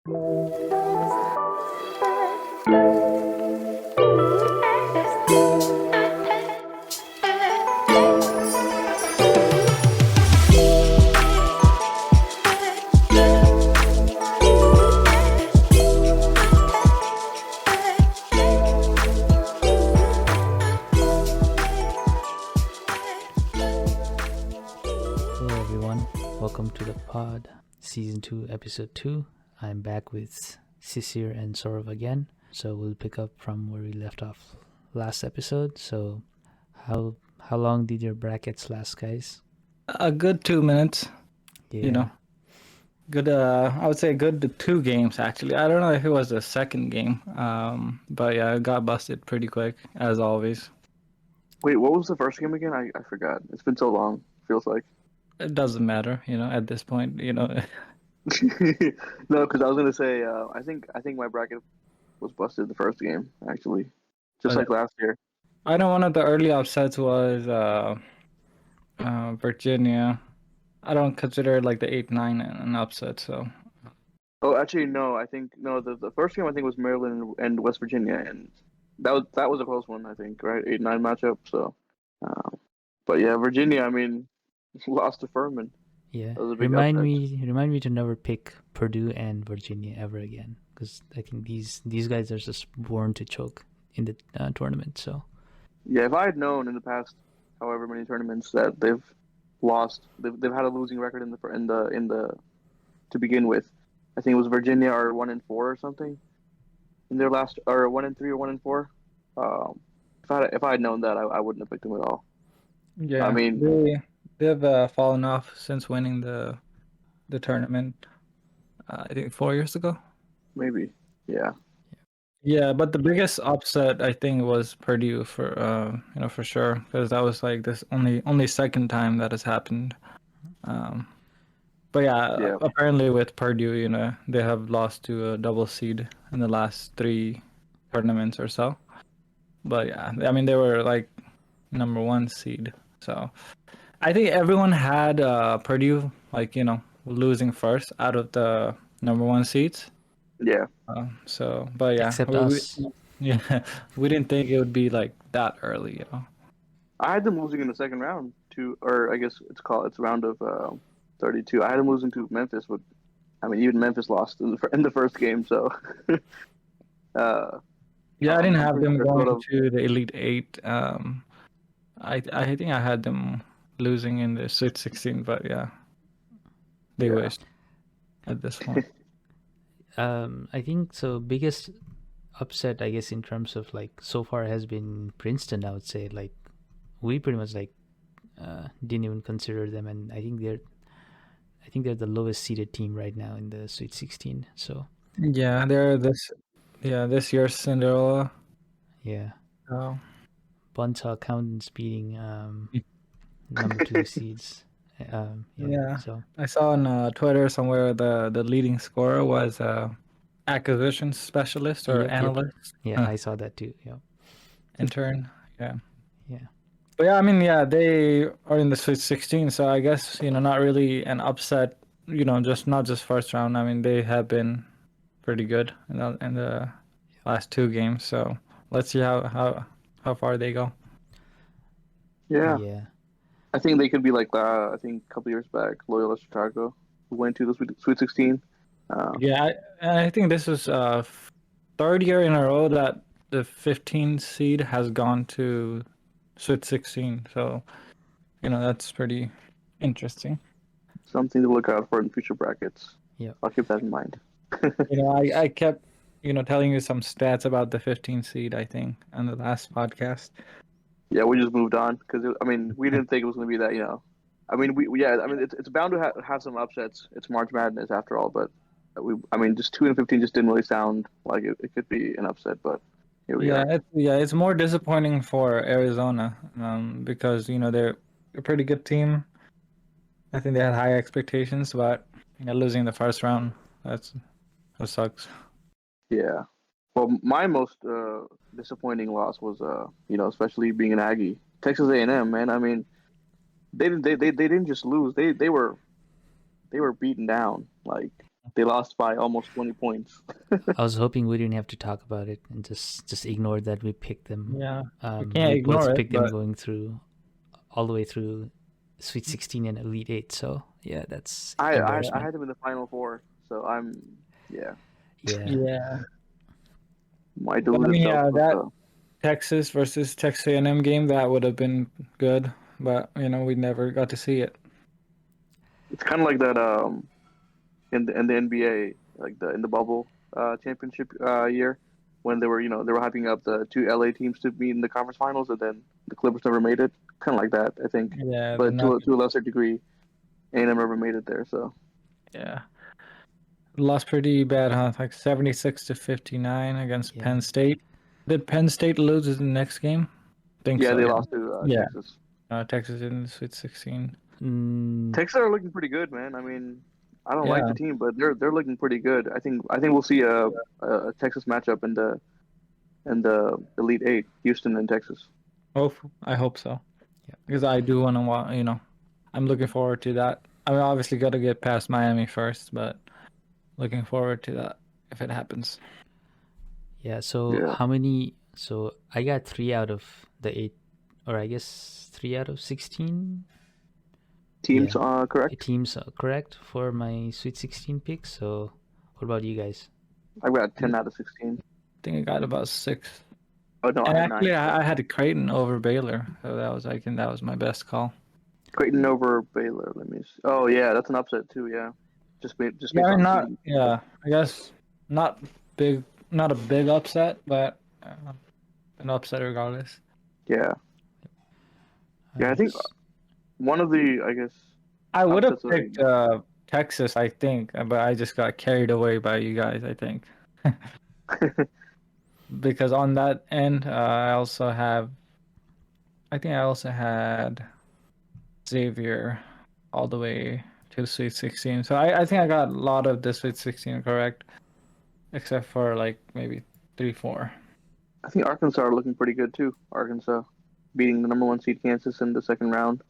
Hello everyone, welcome to the pod, season 2, episode 2. I'm back with Sisir and Saurav again. So we'll pick up from where we left off last episode. So how long did your brackets last, guys? A good 2 minutes. Yeah. Good. I would say good 2 games actually. I don't know if it was the second game. But yeah, it got busted pretty quick as always. Wait, what was the first game again? I forgot. It's been so long. Feels like. It doesn't matter, at this point. No, because I was gonna say I think my bracket was busted the first game actually, just like last year. I know one of the early upsets was Virginia. I don't consider like the 8-9 an upset. So. Oh, actually, no. I think no. The first game I think was Maryland and West Virginia, and that was a close one. I think, right, 8-9 matchup. So, but yeah, Virginia. I mean, lost to Furman. Yeah. That was a big Remind upset. me to never pick Purdue and Virginia ever again, because I think these guys are just born to choke in the tournament. So Yeah, if I had known in the past, however many tournaments that they've lost, they've had a losing record in the to begin with. I think it was Virginia or 1-4 or something in their last, or 1-3 or 1-4. If I had known that, I wouldn't have picked them at all. Yeah. I mean, they've fallen off since winning the tournament. I think 4 years ago. maybe, yeah. Yeah, but the biggest upset I think was Purdue for for sure, because that was like this only second time that has happened. But yeah, apparently with Purdue, they have lost to a double seed in the last 3 tournaments or so. But yeah, I mean they were like number 1 seed, so I think everyone had Purdue like losing first out of the number 1 seeds. Yeah. But yeah, except us. we didn't think it would be like that early, I had them losing in the second round or I guess it's round of 32. I had them losing to Memphis, but I mean even Memphis lost in the first game, so. Yeah, I didn't have them going to the Elite 8. I think I had them losing in the Sweet 16, but yeah, they wished at this point. I think so. Biggest upset, I guess, in terms of like so far has been Princeton. I would say like we pretty much like didn't even consider them, and I think they're the lowest seeded team right now in the Sweet 16. So yeah, they're this year's Cinderella. Yeah. Oh. Bunch of accountants beating number 2 seeds. Yeah. So I saw on Twitter somewhere the leading scorer was acquisition specialist or analyst. Yeah, I saw that too. Yeah. Intern. Yeah. Yeah. But yeah, I mean, they are in the Sweet 16, so I guess not really an upset. Just not just first round. I mean, they have been pretty good in the last 2 games. So let's see how far they go. Yeah. Yeah. I think they could be like I think a couple years back, Loyola Chicago, who went to the Sweet 16. Yeah, I think this is 3rd year in a row that the 15 seed has gone to Sweet 16. So, that's pretty interesting. Something to look out for in future brackets. Yeah, I'll keep that in mind. I kept telling you some stats about the 15 seed, I think, on the last podcast. Yeah, we just moved on because we didn't think it was going to be that. It's bound to have some upsets. It's March Madness after all, but just 2-15 just didn't really sound like it could be an upset. But here we are. It's more disappointing for Arizona because they're a pretty good team. I think they had high expectations, but losing the first round, that sucks. Yeah. Well, my most disappointing loss was, especially being an Aggie, Texas A&M. Man, I mean, they didn't just lose. They were beaten down. Like They lost by almost 20 points. I was hoping we didn't have to talk about it and just ignore that we picked them. Yeah, we can't We ignore both it, picked them but going through all the way through Sweet 16 and Elite 8. So yeah, that's I embarrassment. had them in the Final Four, so yeah, Yeah, yeah. my But I deluded mean, self yeah, was that Texas versus Texas A&M game, that would have been good, but we never got to see it. it's kind of like that in the NBA, like in the bubble championship year when they were hyping up the two LA teams to meet in the conference finals, and then the Clippers never made it. Kind of like that, I think, Yeah, the but to Nuggets. a lesser degree, A&M never made it there. So Yeah, lost pretty bad, huh? Like 76-59 against yeah. Penn State. Did Penn State lose in the next game? Think yeah, so. they Yeah, lost to yeah. Texas. Texas in the Sweet 16. Mm, Texas are looking pretty good, man. I mean, I don't like Yeah, the team, but they're looking pretty good. I think we'll see a Texas matchup in the Elite Eight, Houston and Texas. I hope so. yeah. Because I do want to watch. I'm looking forward to that. I mean, obviously, got to get past Miami first, but looking forward to that if it happens. Yeah. So Yeah, how many? So I got 3 out of the 8, or I guess 3 out of 16. teams Yeah, correct. teams correct for my Sweet 16 picks. So what about you guys? I've got I 10 out of 16. think I got about 6. Oh no, I And had actually, nine. I had Creighton over Baylor, so I think that was my best call. Creighton over Baylor. Let me see. Oh yeah, that's an upset too. Yeah, just Yeah, based I mean, on not seeding. yeah. I guess not big, not a big upset, but an upset regardless. Yeah, yeah. I think one of the I guess I would have upsets of picked Texas, I think, but I just got carried away by you guys, I think. Because on that end, I think I also had Xavier all the way to Sweet 16. So I think I got a lot of the Sweet 16 correct, except for like maybe 3, 4. I think Arkansas are looking pretty good too. Arkansas beating the number one seed Kansas in the second round.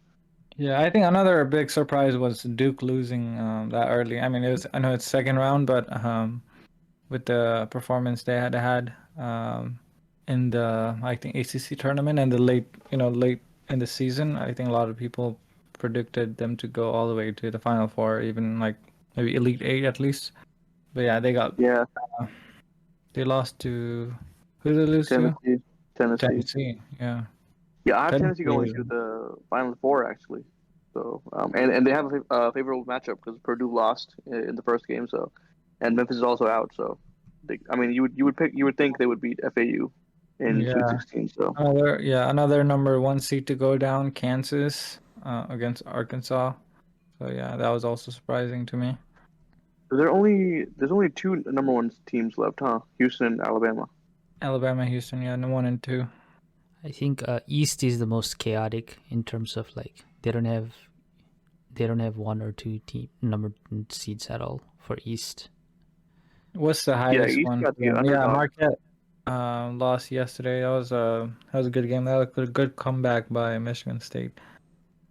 Yeah, I think another big surprise was Duke losing that early. I mean, I know it's second round, but with the performance they had in the I think ACC tournament and the late in the season, I think a lot of people predicted them to go all the way to the Final Four, even like maybe Elite Eight at least. But yeah, Yeah, they lost to who did they lose to? Tennessee, Tennessee. Tennessee. Yeah, Yeah, I have Tennessee going Tennessee. to the Final Four actually. So and they have a favorable matchup because Purdue lost in the first game. So and Memphis is also out. So I mean, you would think they would beat FAU in Sweet Yeah, 16. So another number one seed to go down, Kansas against Arkansas. So yeah, that was also surprising to me. there's only two number one teams left, huh? Houston and Alabama. Alabama, Houston, yeah, no 1 and 2. I think East is the most chaotic in terms of like they don't have one or two team number seeds at all for East. What's the Yeah, highest East one got for the them? Yeah, underdog. Marquette lost yesterday. That was a good game. That was a good comeback by Michigan State.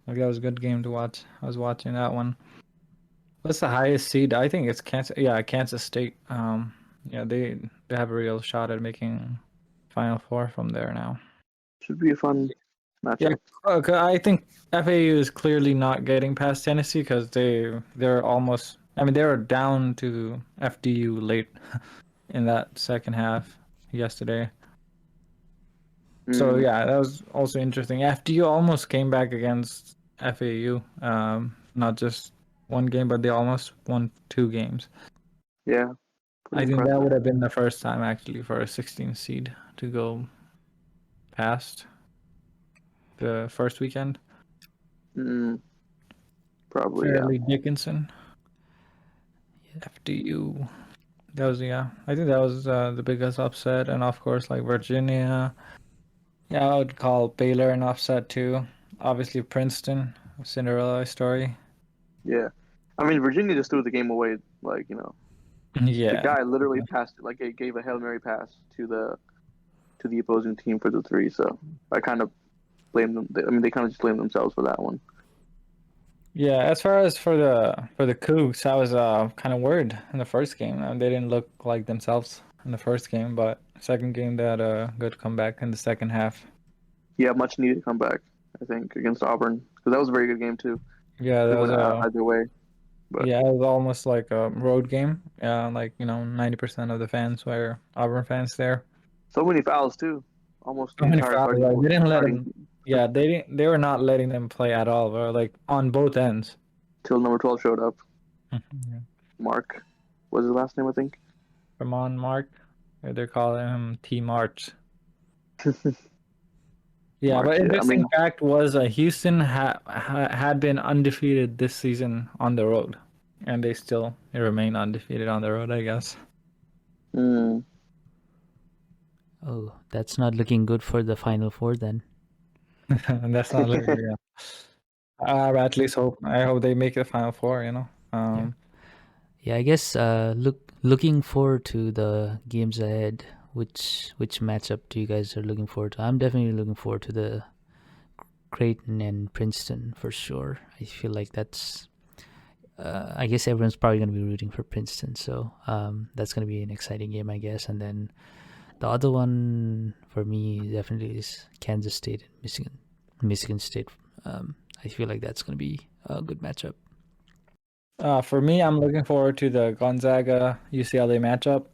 Like, that was a good game to watch. I was watching that one. What's the highest seed? I think it's Kansas. Yeah, Kansas State. Yeah, they have a real shot at making Final Four from there now. Should be a fun Yeah, matchup. 'cause I think FAU is clearly not getting past Tennessee because they're almost. I mean, they were down to FDU late in that second half yesterday. So Mm, yeah, that was also interesting. FDU almost came back against FAU. Not just one game, but they almost won 2 games. yeah, pretty I think that impressive. would have been the first time actually for a 16 seed to go past the first weekend. Mm, probably, yeah. Fairleigh Dickinson, FDU. That was I think that was the biggest upset, and of course like Virginia. Yeah, I would call Baylor an upset too. Obviously Princeton, Cinderella story. Yeah. I mean, Virginia just threw the game away. Like, the Yeah, guy literally passed it, like, he gave a Hail Mary pass to the opposing team for the three. So I kind of blame them. I mean, they kind of just blame themselves for that one. Yeah, as far as for the Cougs, I was kind of worried in the first game. They didn't look like themselves in the first game, but second game they had a good comeback in the second half. Yeah, much needed comeback, I think, against Auburn because that was a very good game too. Yeah, Could that have was went a either way, but yeah, it was almost like a road game. Like 90% of the fans were Auburn fans there. so many fouls too. Almost So the many entire fouls. Like, they didn't let starting them. Yeah, they didn't. They were not letting them play at all. Or like on both ends. till number 12 showed up. Yeah. Mark was his last name, I think. Ramon Mark, they're calling him T March. Yeah, Mark, but yeah. I interesting mean, fact was Houston had been undefeated this season on the road, and they still remain undefeated on the road, I guess. mm, Oh, that's not looking good for the Final Four then. And that's not looking good. At least I hope they make the Final Four. Yeah. Yeah, I guess looking forward to the games ahead. Which matchup do you guys are looking forward to? I'm definitely looking forward to the Creighton and Princeton for sure. I feel like that's. I guess everyone's probably going to be rooting for Princeton, so that's going to be an exciting game, I guess. And then the other one for me definitely is Kansas State and Michigan State. I feel like that's going to be a good matchup. For me, I'm looking forward to the Gonzaga UCLA matchup.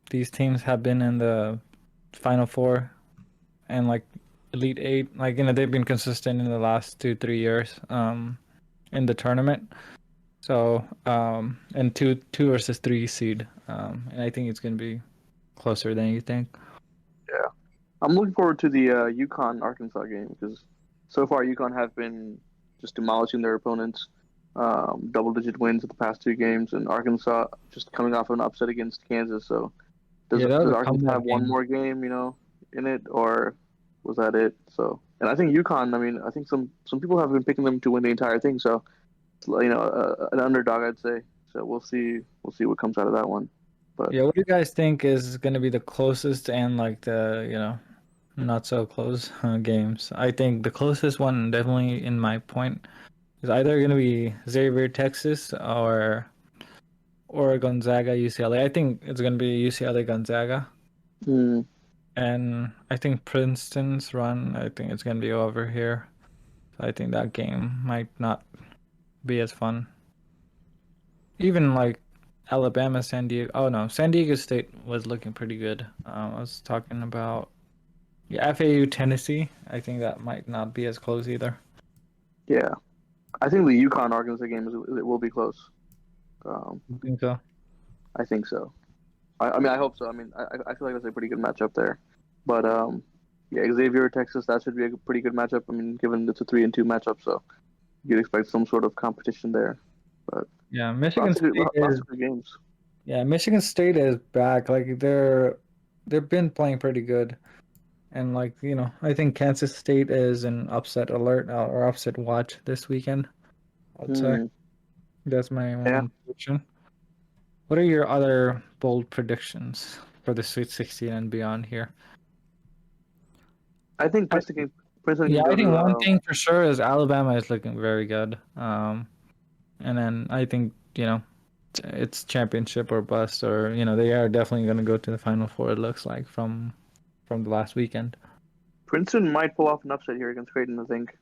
These teams have been in the Final Four and like Elite Eight. Like they've been consistent in the last 2-3 years. In the tournament. So and two versus three seed. And I think it's gonna be closer than you think. yeah. I'm looking forward to the UConn Arkansas game because so far UConn have been just demolishing their opponents. Double-digit wins in the past two games, and Arkansas just coming off an upset against Kansas. So Yeah, that was does a Arkansas have comeback one game. more game, in it, or was that it? So, and I think UConn. I mean, I think some people have been picking them to win the entire thing. So, an underdog, I'd say. So we'll see. We'll see what comes out of that one. But Yeah, what do you guys think is gonna be the closest and like the not so close games? I think the closest one, definitely in my point, is either gonna be Xavier Texas or Gonzaga UCLA. I think it's gonna be UCLA Gonzaga. hmm, And I think Princeton's run, I think it's gonna be over here. So I think that game might not be as fun. Even like Alabama, San Diego. Oh no, San Diego State was looking pretty good. I was talking about FAU, Tennessee. I think that might not be as close either. yeah, I think the UConn Arkansas game it will be close. You think so? I think so. I mean, I hope so. I mean, I feel like that's a pretty good matchup there. But yeah, Xavier Texas, that should be a pretty good matchup. I mean, given it's a 3-2 matchup, so you'd expect some sort of competition there. But Yeah, Michigan State lots is. of good games. Yeah, Michigan State is back. Like they've been playing pretty good. And like, I think Kansas State is an upset alert or upset watch this weekend. I'd say Hmm. that's my Yeah, one prediction. What are your other bold predictions for the Sweet 16 and beyond here? I think I, Princeton yeah, can I go think to one thing for sure is Alabama is looking very good. And then I think, it's championship or bust, or they are definitely going to go to the Final Four. It looks like from the last weekend. Princeton might pull off an upset here against Creighton. I think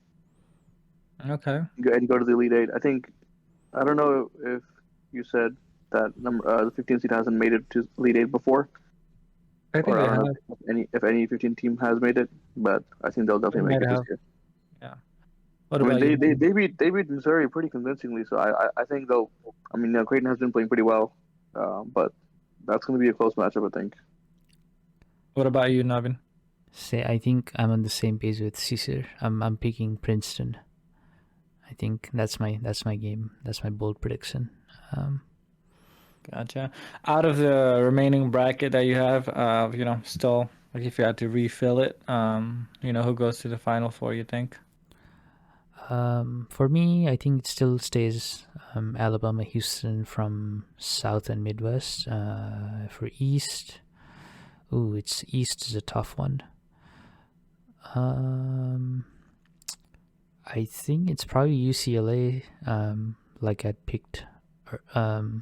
Okay. and go to the Elite Eight. I don't know if you said that the 15 seed hasn't made it to Elite Eight before, I think or I they don't know have. if any 15 team has made it, but I think they'll They definitely make might it this have. year. Yeah. What I mean, about you? they beat Missouri pretty convincingly, so I think they'll. I mean, Creighton has been playing pretty well, but that's going to be a close matchup, I think. What about you, Navin? I think I'm on the same page with Caesar. I'm picking Princeton. I think that's my game. That's my bold prediction. Um, Gotcha. Out of the remaining bracket that you have, still like if you had to refill it, who goes to the final four, you think? for me, I think it still stays Alabama, Houston from South and Midwest. For East, it's East is a tough one. Um, I think it's probably UCLA. Like I picked, so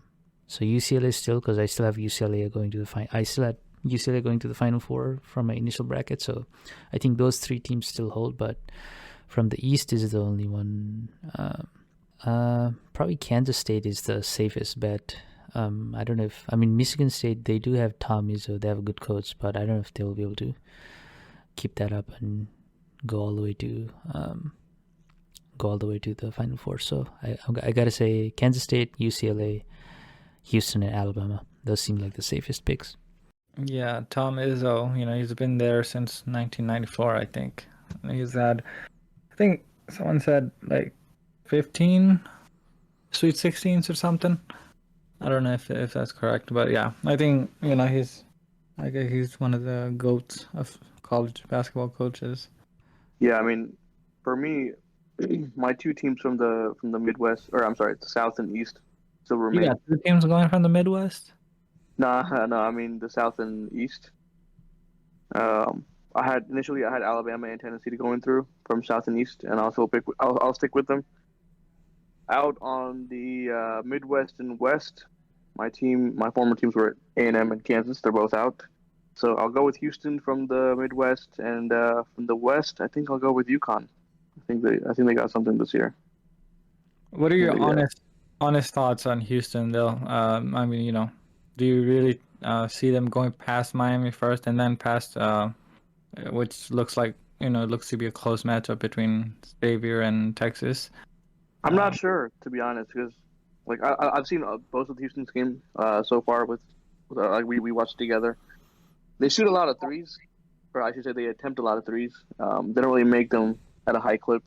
UCLA still, because I still have UCLA going to the final. I still had UCLA going to the Final Four from my initial bracket, so I think those three teams still hold. But from the East is the only one. Probably Kansas State is the safest bet. I don't know if, I mean, Michigan State, they do have Tommy, so they have a good coach, but I don't know if they'll be able to keep that up and go all the way to the Final Four. So I gotta say Kansas State, UCLA, Houston, and Alabama. Those seem like the safest picks. Yeah, Tom Izzo, he's been there since 1994, I think. He's had, I think someone said like 15 Sweet 16s or something. I don't know if that's correct, but yeah, I think I guess he's one of the goats of college basketball coaches. Yeah, I mean, for me, my two teams from the Midwest, or I'm sorry, the South and East, still You remain. got two teams going from the Midwest? Nah, no, I mean the South and East. I had Alabama and Tennessee going through from South and East, and I'll stick with them. Out on the Midwest and West, my former teams were A&M and Kansas. They're both out, so I'll go with Houston from the Midwest, and from the West, I think I'll go with UConn. I think they got something this year. What are your honest thoughts on Houston, though? I mean, do you really see them going past Miami first and then past, which looks like, looks to be a close matchup between Xavier and Texas? I'm not sure, to be honest, because like I've seen both of Houston's game so far with like we watched together. They shoot a lot of threes, or I should say they attempt a lot of threes. They don't really make them at a high clip,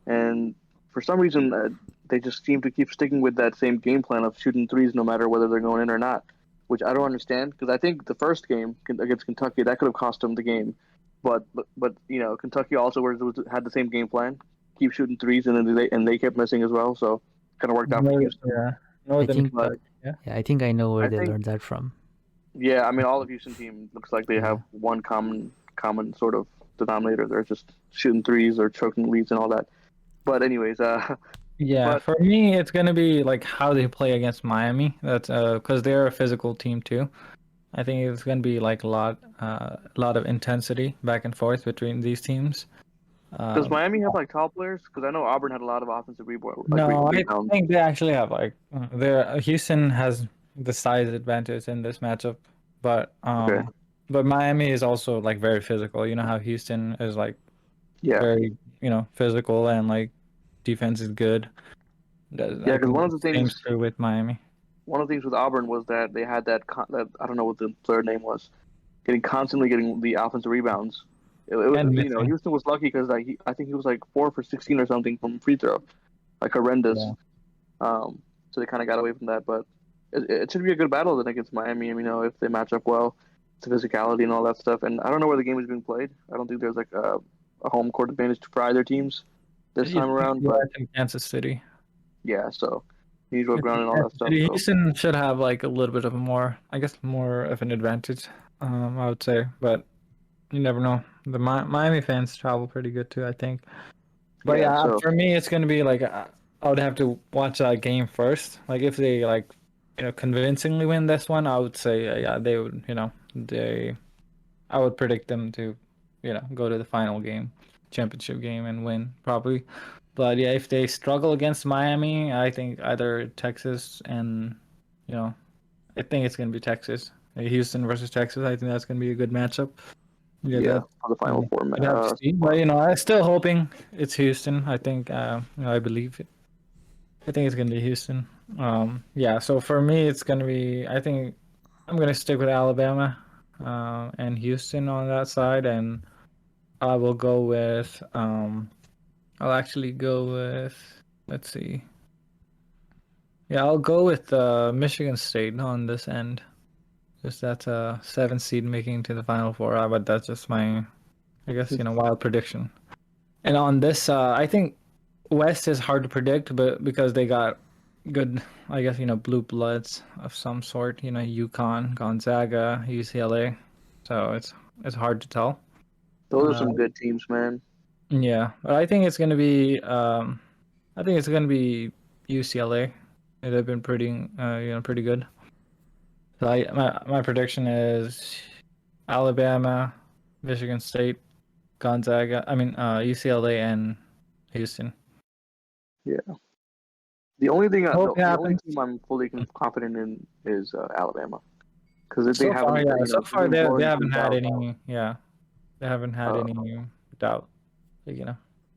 and for some reason they just seem to keep sticking with that same game plan of shooting threes no matter whether they're going in or not, which I don't understand because I think the first game against Kentucky that could have cost them the game, but Kentucky also had the same game plan, keep shooting threes, and then they kept missing as well, so kind of worked out for Houston. Yeah, I Northern think, Kentucky. Yeah. I think I know where I they think learned that from. Yeah, I mean, all of Houston team looks like they have one common sort of denominator. They're just shooting threes or choking leads and all that. But anyways, Yeah, but for me, it's gonna be like how they play against Miami. That's because they're a physical team too. I think it's gonna be like a lot of intensity back and forth between these teams. does Um, Miami have like tall players? Because I know Auburn had a lot of offensive no, I rebounds. think they actually have like their Houston has the size advantage in this matchup, but Okay, Miami is also like very physical. You know how Houston is like yeah, very physical and like defense is good. yeah. I Because think the same's true with Miami. one of the things with Auburn was that they had that I don't know what the third name was, constantly getting the offensive rebounds. And missing. Houston was lucky because I think he was like 4 for 16 or something from free throw, like horrendous. Yeah. So they kind of got away from that, but it should be a good battle then against Miami. If they match up well, the physicality and all that stuff. And I don't know where the game is being played. I don't think there's like a home court advantage for either teams this time around. But It's in Kansas City. yeah, so neutral It's in ground and all that Kansas stuff. City. So Houston should have like a little bit of more of an advantage, I would say, but you never know. The Miami fans travel pretty good too, I think. But yeah, yeah, so for me, it's gonna be like I would have to watch that game first. Like if they like, convincingly win this one, I would say yeah, they would. I would predict them to, go to the final game, championship game, and win probably. But yeah, if they struggle against Miami, I think either Texas and, I think it's gonna be Texas. Houston versus Texas. I think that's gonna be a good matchup. Yeah, yeah, that for the final four. we'd have to see. But I'm still hoping it's Houston. I think I believe it. I think it's gonna be Houston. Yeah. So for me, it's gonna be. I think I'm gonna stick with Alabama, and Houston on that side, and I will go with. I'll actually go with. Let's see. Yeah, I'll go with Michigan State on this end. Just that's a 7 seed making to the Final Four. But that's just my, I guess, wild prediction. And on this, I think West is hard to predict, but because they got good, I guess, blue bloods of some sort. UConn, Gonzaga, UCLA. So it's hard to tell. Those are some good teams, man. Yeah, but I think it's gonna be UCLA. They've been pretty good. So my prediction is Alabama, Michigan State, Gonzaga. UCLA and Houston. Yeah. The only thing, Hope it the only happens. team I'm fully confident in is Alabama, because they So far, haven't, yeah. So they've far, been they blowing haven't teams had out. any. Yeah, they haven't had any doubt.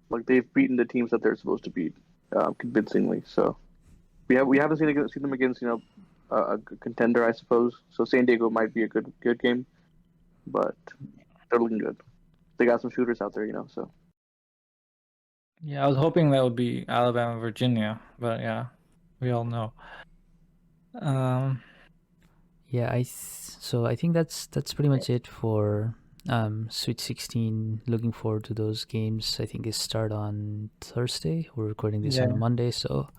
Like they've beaten the teams that they're supposed to beat, convincingly. So we haven't seen them against a contender, I suppose. So San Diego might be a good game, but they're looking good. They got some shooters out there, So Yeah, I was hoping that would be Alabama, Virginia, but yeah, we all know. Yeah, so I think that's pretty much it for Sweet 16. Looking forward to those games. I think they start on Thursday. We're recording this on Yeah. Monday, so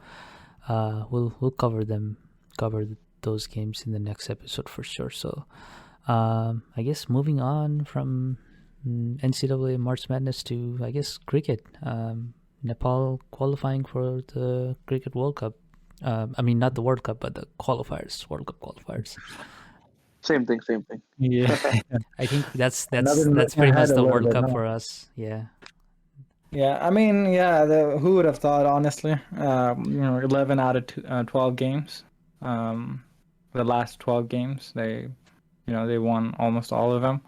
we'll cover those games in the next episode for sure. So I guess moving on from NCAA March Madness to, I guess, cricket. Nepal qualifying for the Cricket World Cup. I mean, not the World Cup, but the qualifiers, World Cup qualifiers. same thing. Yeah. I think that's Another pretty much ahead a the little World bit, Cup no? for us. Yeah. Yeah, I mean, yeah, who would have thought, honestly? 11 out of 12 games. The last 12 games, they won almost all of them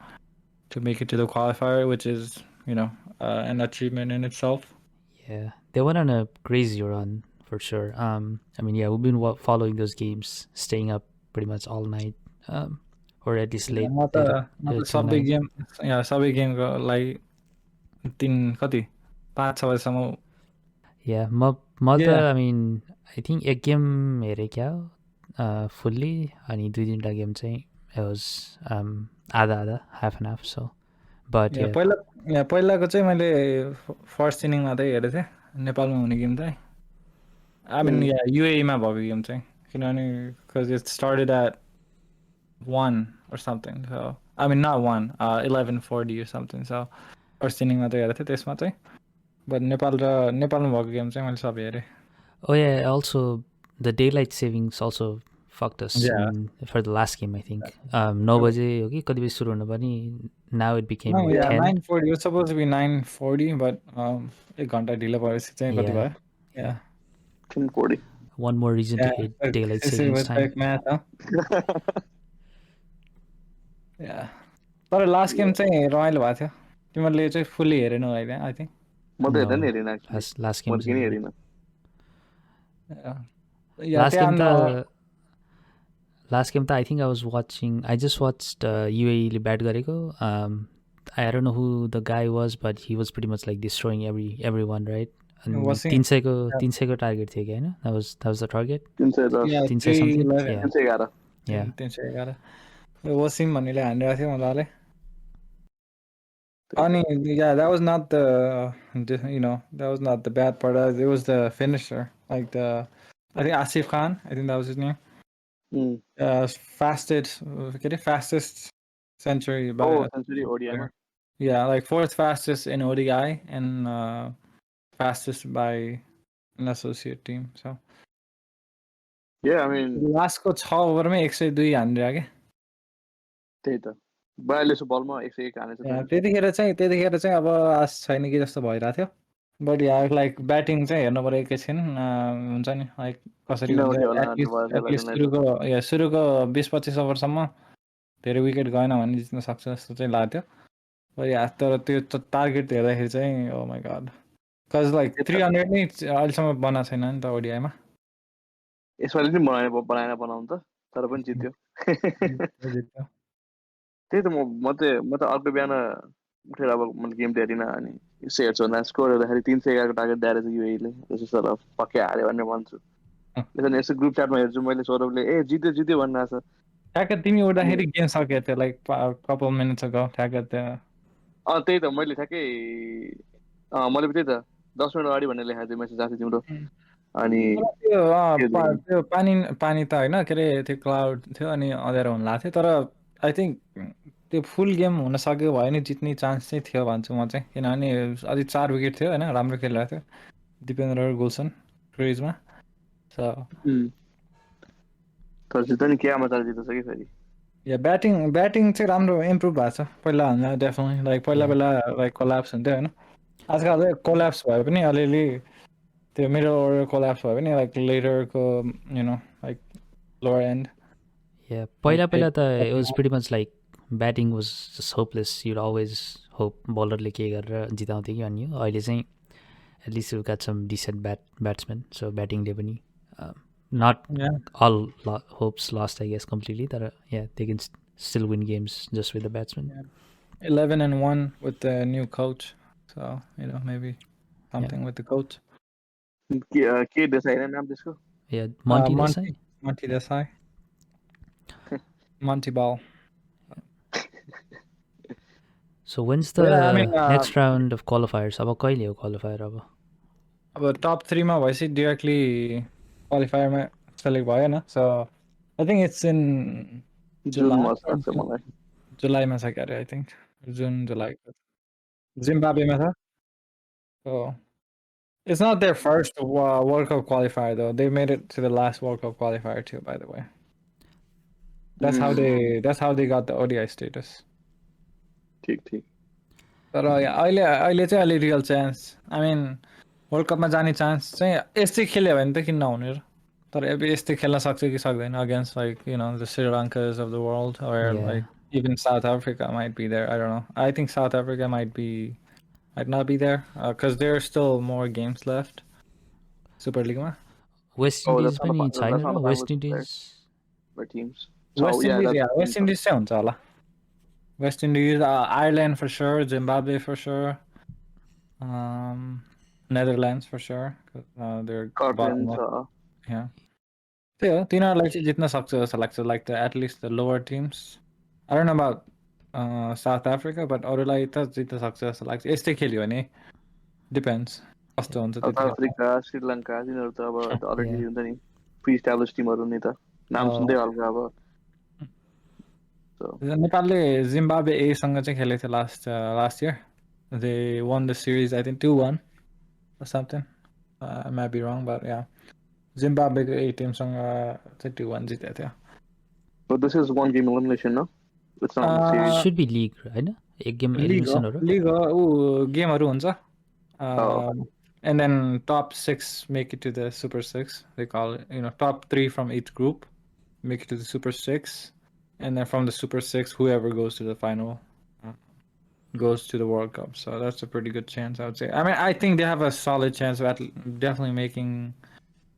to make it to the qualifier, which is, an achievement in itself. Yeah, they went on a crazy run for sure. I mean, yeah, we've been following those games, staying up pretty much all night, or at least Yeah, late, म त till सबै 9. Game सबै गेमको लागि 5-6 बजीसम्म. Yeah, म Yeah. I mean, I think एक game हेरेँ क्या फुल्ली अनि 2-3 गेम चाहिँ it was आधा half and half. So but yeah, पहिलाको चाहिँ मैले फर्स्ट इनिङ मात्रै हेरेको थिएँ नेपालमा हुने गेम चाहिँ. I mean, yeah, UAE मा भएको गेम चाहिँ, किनभने because it started at 1 or something. So I mean, not 1, 11:40 or something. So first inning मात्रै हेरेको थिएँ त्यसमा चाहिँ. But नेपालमा भएको गेम चाहिँ मैले सबै हेरेँ. oh yeah, also the daylight savings also fucked us Yeah. for the last game, I think. 9 बजे हो कि कति बजे सुरु हुनुपर्ने, now it became No, yeah, 10. 9:40. It was supposed to be 9:40, but 1 घन्टा ढिलो भएपछि चाहिँ कति भयो? Yeah. 10:40. One more reason to Yeah, hate but daylight this is savings with time. like math, huh? Yeah. तर लास्ट गेम चाहिँ रमाइलो भएको थियो. तिमीहरूले चाहिँ फुल्ली हेरेनौ अहिले, I think. म त हेर्दै No, नि हेरिनँ actually. last game म किन चाहिँ हेरिनँ? Yeah, last game त्यहाँ त I think I just watched UAE ले bat गरेको. I don't know who the guy was, but he was pretty much like destroying everyone, right? And Was he? 300 को target थियो क्या, हैन? That was the target. 310. Yeah, 300 something. 311. Yeah. 311. Yeah. 311. Wasim भन्नेले हानिरहेको थियो मजाले. Ani, yeah, that was not that was not the bad part. It was the finisher, I think Asif Khan. I think that was his name. Fastest century. Century ODI. Yeah, like 4th fastest in ODI and fastest by an associate team. So Yeah, I mean, last को 6 ओभरमै 102 हानिदियो के. त्यही त 42 बलमा 101 हानेछ. त्यतिखेर चाहिँ अब आश छैन कि जस्तो भइरहेको थियो. बट या लाइक ब्याटिङ चाहिँ हेर्नु पर्यो एकैछिन. हुन्छ नि लाइक कसरी हुन्छ. एटलिस्ट सुरुको 20-25 ओभरसम्म धेरै विकेट गएन भने जित्न सक्छ जस्तो चाहिँ लाग्थ्यो. तर त्यो टार्गेट हेर्दाखेरि चाहिँ ओ माई गॉड, कज लाइक 300 नै अहिलेसम्म बनाएको छैन नि त ओडिआईमा. यसपालि पनि बनाउनु त, तर पनि जित्यो. त्यही त म त अर्को बिहान उठेर अब मैले गेम हेरिनँ अनि हेर्छु भन्दा स्कोर हेर्दाखेरि 311 को टार्गेट दिएर चाहिँ युएईले त्यसो पक्कै हाल्यो भन्ने भन्छु. यसो ग्रुप च्याटमा हेर्छु मैले, सौरभले ए जित्यो भनिरहेको छ. ठ्याक्क तिमी उठ्दाखेरि गेम सकेको थियो लाइक कपल मिनट्स अगो. ठ्याक्क त्यो त्यही त मैले ठ्याक्कै मैले त्यही त 10 मिनट अगाडि भनेर लेखाएको थिएँ मेसेज आएको थियो तिम्रो. अनि त्यो पानी त होइन, के अरे त्यो क्लाउड थियो अनि अँध्यारो हुन लाग्थ्यो. तर आई थिङ्क त्यो फुल गेम हुन सक्यो भयो नि जित्ने चान्स चाहिँ थियो भन्छु म चाहिँ किनभने अझै 4 विकेट थियो होइन राम्रो खेलिरहेको थियो दिपेन्द्र गुलसन क्रिजमा सो तर जित्यो नि के आमा जित्छ कि फेरि या ब्याटिङ चाहिँ राम्रो इम्प्रुभ भएको छ पहिलाभन्दा डेफिनेटली लाइक पहिला लाइक कोल्याप्स हुन्थ्यो होइन आजकल चाहिँ कोल्याप्स भयो पनि अलिअलि त्यो मिडल अर्डर कोल्याप्स भयो पनि लाइक लेटरको लाइक लोवर एन्ड Yeah, पहिला त it was pretty much like batting was just hopeless. You'd always hope bowlerले के गरेर जिताउँथ्यो कि अनि अहिले चाहिँ at least we've got some decent batsmen. So battingले पनि not all hopes lost I guess completely. But yeah, they can still win games just with the batsmen. 11-1 with the new coach. So maybe something with the coach. के देसाई होइन नाम त्यसको Yeah, Monty Desai. Monty Desai. Monty Ball. So when's the next round of qualifiers? अब कहिले हो qualifier अब top 3 मा भएपछि directly qualifier मा select भएन so I think it's in July मा छ क्यारे I think June July Zimbabwe मा छ so it's not their first World Cup qualifier though they made it to the last World Cup qualifier too by the way that's how they got the ODI status ठीक तर अहिले चाहिँ अलि real chance आई मिन world कपमा जाने chance चाहिँ यस्तै खेल्यो भने त किन नहुने र तर अब यस्तै खेल्न सक्छ कि सक्दैन against like the Sri Lankas of the world or like even South Africa might be there I don't know I think South Africa might not be there because there are still more games left Super League मा West Indies पनि छैन र West Indies teams West Indies चाहिँ हुन्छ होला West Indies, Ireland for sure, Zimbabwe for sure, Netherlands for sure. They're bottom up. Yeah. तिनीहरूलाई चाहिँ जित्न सक्छ जस्तो लाग्छ like at least the lower teams. I don't know about South Africa, but अरूलाई त जित्न सक्छ जस्तो लाग्छ यस्तै खेल्यो भने depends कस्तो हुन्छ South Africa, श्रीलङ्का तिनीहरू त अब अलरेडी हुन्छ नि प्री एस्टाब्लिश टिमहरू नि त नाम सुन्दै हल्का अब नेपालले जिम्बाब्वे ए सँग चाहिँ खेलेको थियो last year they won the series I think 2-1 or something I might be wrong but yeah Zimbabwe को A team सँग चाहिँ 2-1 जितेको थियो but this is one game elimination no it's not the series should be league हैन एक game एलिमिनेसनहरु league हो गेमहरु हुन्छ and then top 6 make it to the super 6 they call it top 3 from each group make it to the super 6 and then from the Super 6, whoever goes to the final goes to the World Cup. So that's a pretty good chance, I would say. I mean, I think they have a solid chance of definitely making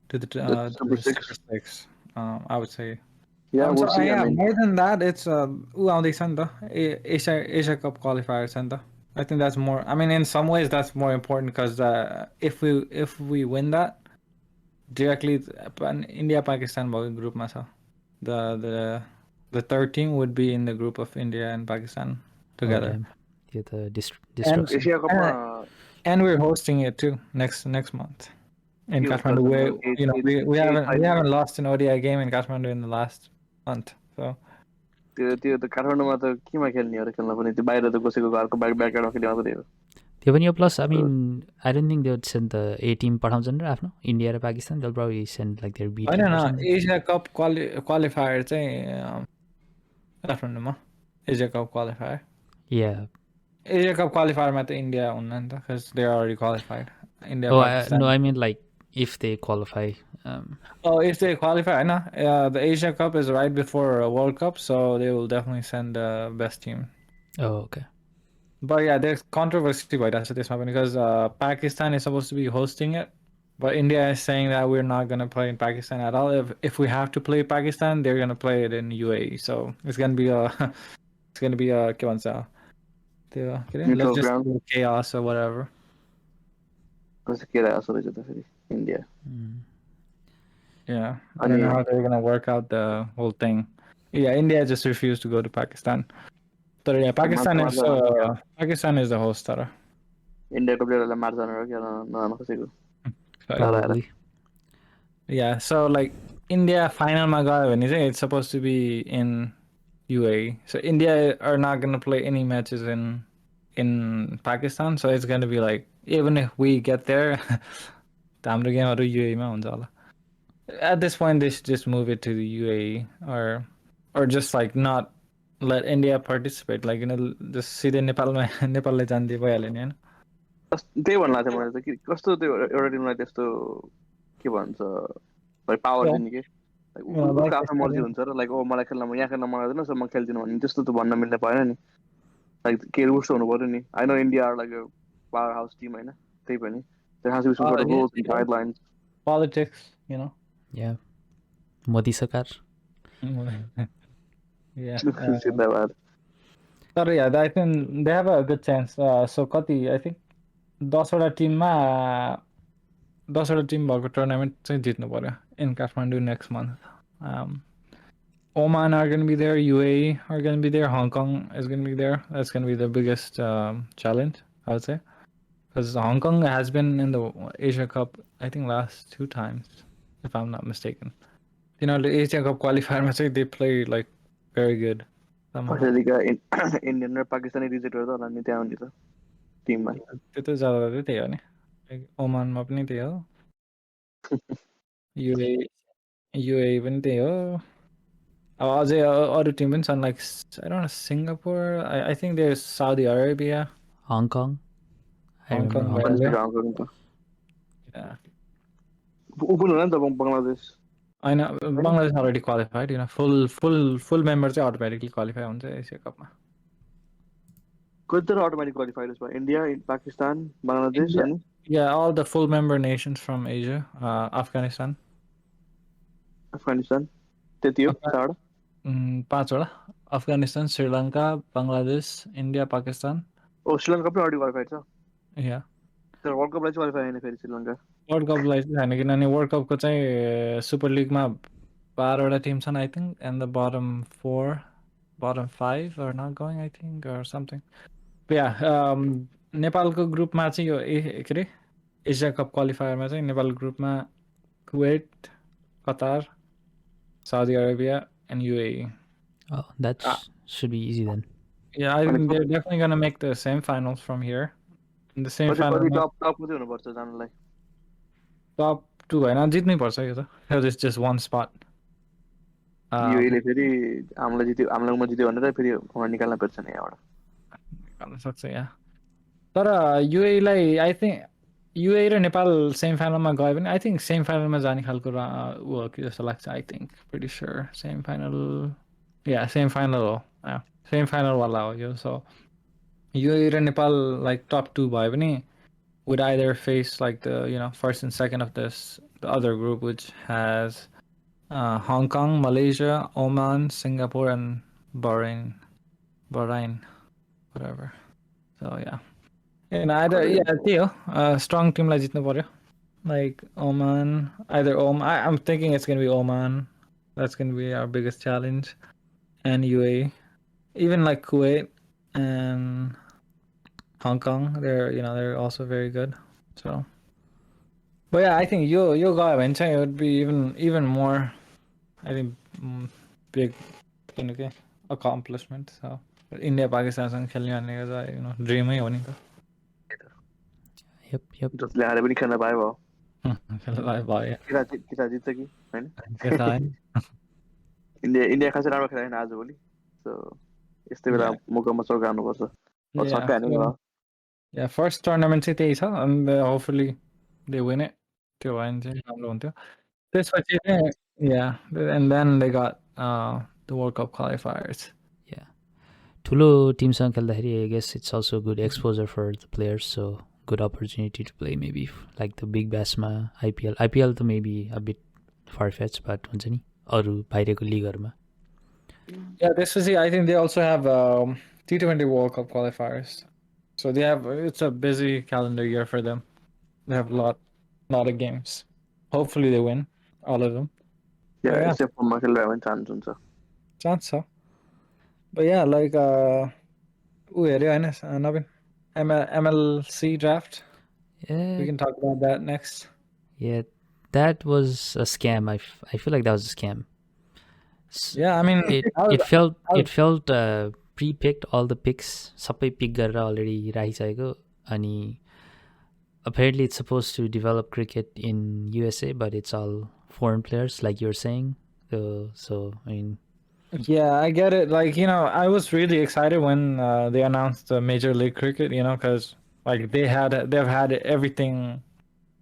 to the Super 6. I would say. Yeah, we'll see. Yeah, more than that, it's Asia Cup qualifiers, and I think that's more. I mean, in some ways, that's more important because if we win that directly, India Pakistan group masa the third team would be in the group of India and Pakistan together. And we're hosting it too next month in Kathmandu. Where we haven't lost an ODI game in Kathmandu in the last month. So त्यो त काठमाडौँमा त केमा खेल्ने हो र खेल्न पनि त्यो बाहिर त कसैको घरको ब्याकयार्डमा खेल्ने मात्रै हो त्यो पनि हो plus I mean I don't think they would send the A team पठाउँछन् र आफ्नो इन्डिया र Pakistan they'll probably send like their B team. हैन एसिया कप क्वालिफायर चाहिँ काठमाडौँमा Asia cup qualifier Asia cup क्वालिफायरमा त इन्डिया हुन्न नि त because they are already qualified India Pakistan. No I mean like if they qualify if they qualify the Asia Cup is right before a World Cup so they will definitely send the best team. Okay. But yeah, there's controversy about that because Pakistan is supposed to be hosting it, but India is saying that we're not going to play in Pakistan at all. If we have to play Pakistan, they're going to play it in UAE. So it's going to be let's just do chaos or whatever. India. Yeah, I don't know how they're going to work out the whole thing. Yeah, India just refused to go to Pakistan. So yeah, Pakistan is the host. India probably. Yeah, so like India final it's supposed to be in UAE. So India are not going to play any matches in Pakistan. So it's going to be like, even if we get there, हाम्रो गेमहरु UAE मा हुन्छ होला. At this point, they should just move it to the UAE or just like not let India participate. Like, just सिधै नेपालमा नेपालले जान्दै भइहाल्यो नि हैन. त्यही भन्नु लाग्थ्यो मैले त कि कस्तो त्यो एउटा टिमलाई त्यस्तो के भन्छ पावर दिने के उसको आफ्नो मर्जी हुन्छ र लाइक ओ मलाई खेल्न यहाँ खेल्न मन लाग्दैन सो म खेल्दिनँ भन्ने त्यस्तो त भन्न मिल्ने भएन नि लाइक के रुल्स हुनु पर्यो नि I know India are like power house team होइन त्यही पनि there has to be some sort of rules and guidelines. Politics, Yeah. Modi Sarkar. Yeah. But yeah, I think they have a good chance. So कति I think 10वटा टिममा 10वटा Tim भएको tournament चाहिँ जित्नु पर्यो in Kathmandu next month. Oman are going to be there, UAE are going to be there, Hong Kong is going to be there. That's going to be the biggest challenge, I would say. Because Hong Kong has been in the Asia Cup, I think, last 2 times, if I'm not mistaken. The Asia Cup qualifier, they played like very good. Indian or Pakistani visit गर्दा नि त्यहाँ आउने त टिममा त्यो त ज्यादा त्यही हो नि ओमानमा पनि त्यही हो युए पनि त्यही हो अब अझै अरू टिम पनि छन् like I don't know Singapore I think there's Saudi Arabia Hong Kong Hong Kong yeah Bangladesh I know Bangladesh already qualified full member चाहिँ automatically qualify हुन्छ एसिया कपमा They're automatically qualified as well. India, Pakistan, Bangladesh, and yeah, all the full member nations from Asia, Afghanistan. Tetio, Third. 5वटा Afghanistan, Sri Lanka, Bangladesh, India, Pakistan. Oh, Sri Lanka already qualified, sir. Yeah. The World Cup qualified in Sri Lanka. World Cup छैन किनभने World Cup को चाहिँ Super League मा 12वटा Tim छन् I think and the bottom 5 are not going I think or something. But yeah, नेपालको ग्रुपमा चाहिँ यो के अरे एसिया कप क्वालिफायरमा चाहिँ नेपाल ग्रुपमा कुवेट कतार Saudi Arabia and UAE. Oh, that should be easy then. Yeah, I think they're definitely going to make the semifinals from here. In the semifinals. Top 2 हैन जित्नै पर्छ यो त. It's just one spot. UAE ले फेरि हामीलाई जित्यो भनेर फेरि उहाँ निकाल्न पर्छ नि यहाँबाट. निकाल्न सक्छ या. तर UAE lie I think UAE र नेपाल सेमिफाइनलमा गयो भने I think सेमिफाइनलमा जाने खालको हो कि जस्तो लाग्छ I think pretty sure semifinal yeah semifinal हो. सेमिफाइनल वाला हो यो. So UAE र नेपाल like top 2 भयो भने would either face like the first and second of the other group which has Hong Kong, Malaysia, Oman, Singapore and Bahrain whatever. So yeah. And either strong team like जित्नु पर्यो. Like Oman, either Oman. I'm thinking it's gonna be Oman. That's gonna be our biggest challenge, and UAE, even like Kuwait and Hong Kong. They're also very good. So, but yeah, I think you go and it would be even more. I think big, accomplishment. So India Pakistan सँग खेल्ने भनेको चाहिँ ड्रिमै हो नि त. Yep. जसले हारे पनि खेल्न पायो भयो. किता जित्छ कि हैन? इन्डिया खासै राम्रो खेलेन आजभोलि. सो यस्तै बेला मौकामा चौकाउनुपर्छ. Yeah, first tournament चाहिँ त्यही छ and hopefully they win it. त्यो भयो भने चाहिँ राम्रो हुन्थ्यो. त्यसपछि चाहिँ yeah, and then they got the World Cup qualifiers. Yeah. ठुलो टिमसँग खेल्दाखेरि I guess it's also good exposure for the players, so good opportunity to play maybe like the big bash-मा IPL त maybe a bit far-fetched but हुन्छ नि अरू बाहिरको लिगहरुमा. Yeah, त्यसपछि I think they also have T20 World Cup qualifiers. So it's a busy calendar year for them. They have a lot of games. Hopefully they win all of them. Yeah, except for Michael Raven chance. But yeah, like Navin, MLC draft. Yeah. We can talk about that next. Yeah, that was a scam. I feel like that was a scam. Yeah, I mean, it I was, it felt I was it felt pre-picked. All the picks सबै pick गरेर already राखिसकेको. अनि apparently it's supposed to develop cricket in USA, but it's all foreign players, like you're saying. So I mean, Yeah, I get it. Like, I was really excited when they announced Major League Cricket, because like they've had everything,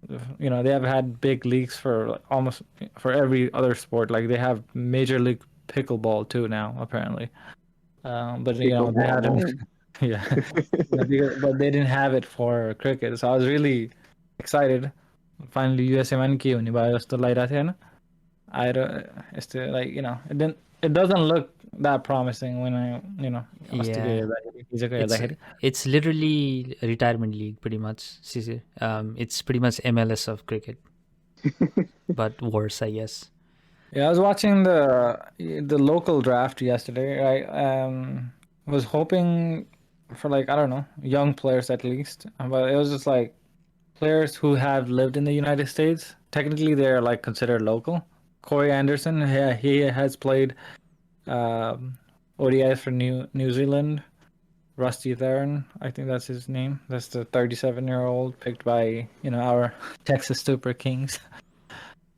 they have had big leagues for like, almost for every other sport. Like they have Major League Pickleball too now, apparently. But they Pickleball, hadn't, man. yeah, but they didn't have it for cricket. So I was really excited. Finally, USA man के हुने भयो जस्तो लागिरहेको थियो होइन आएर यस्तो like it doesn't look that promising when I अस्तिको yeah, हेर्दाखेरि हिजोको it's हेर्दाखेरि it's literally a retirement league, pretty much. It's pretty much MLS of cricket, but worse, I guess. Yeah, I was watching the local draft yesterday. I was hoping for like I don't know young players at least, but it was just like players who have lived in the United States. Technically, they're like considered local. Corey Anderson, yeah, he has played um, ODIs for New Zealand. Rusty Theron, I think that's his name. That's the 37-year-old picked by our Texas Super Kings.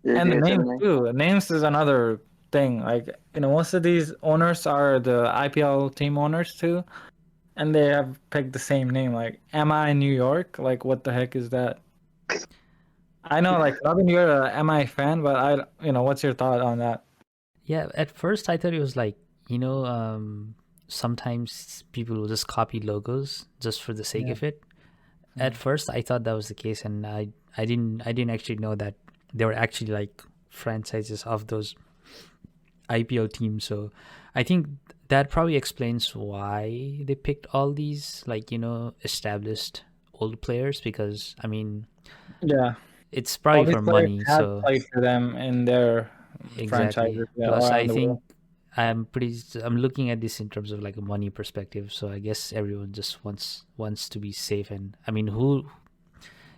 Yeah, And the GSM, names man. too. Names is another thing. Like, most of these owners are the IPL team owners too, and they have picked the same name. Like, am I New York? Like, what the heck is that? I know, like, Robin, you're a MI fan, but what's your thought on that? Yeah, at first I thought it was like, you know, sometimes people will just copy logos just for the sake Yeah. of it. At first I thought that was the case, and I didn't actually know that they were actually like franchises of those IPL teams. So I think that probably explains why they picked all these, like, established old players, because I mean, Yeah. it's All probably these for players money. have So played for them in their exactly. franchises, yeah, Plus, I around the world. think I'm looking at this in terms of like a money perspective. So I guess everyone just wants to be safe. And I mean, who,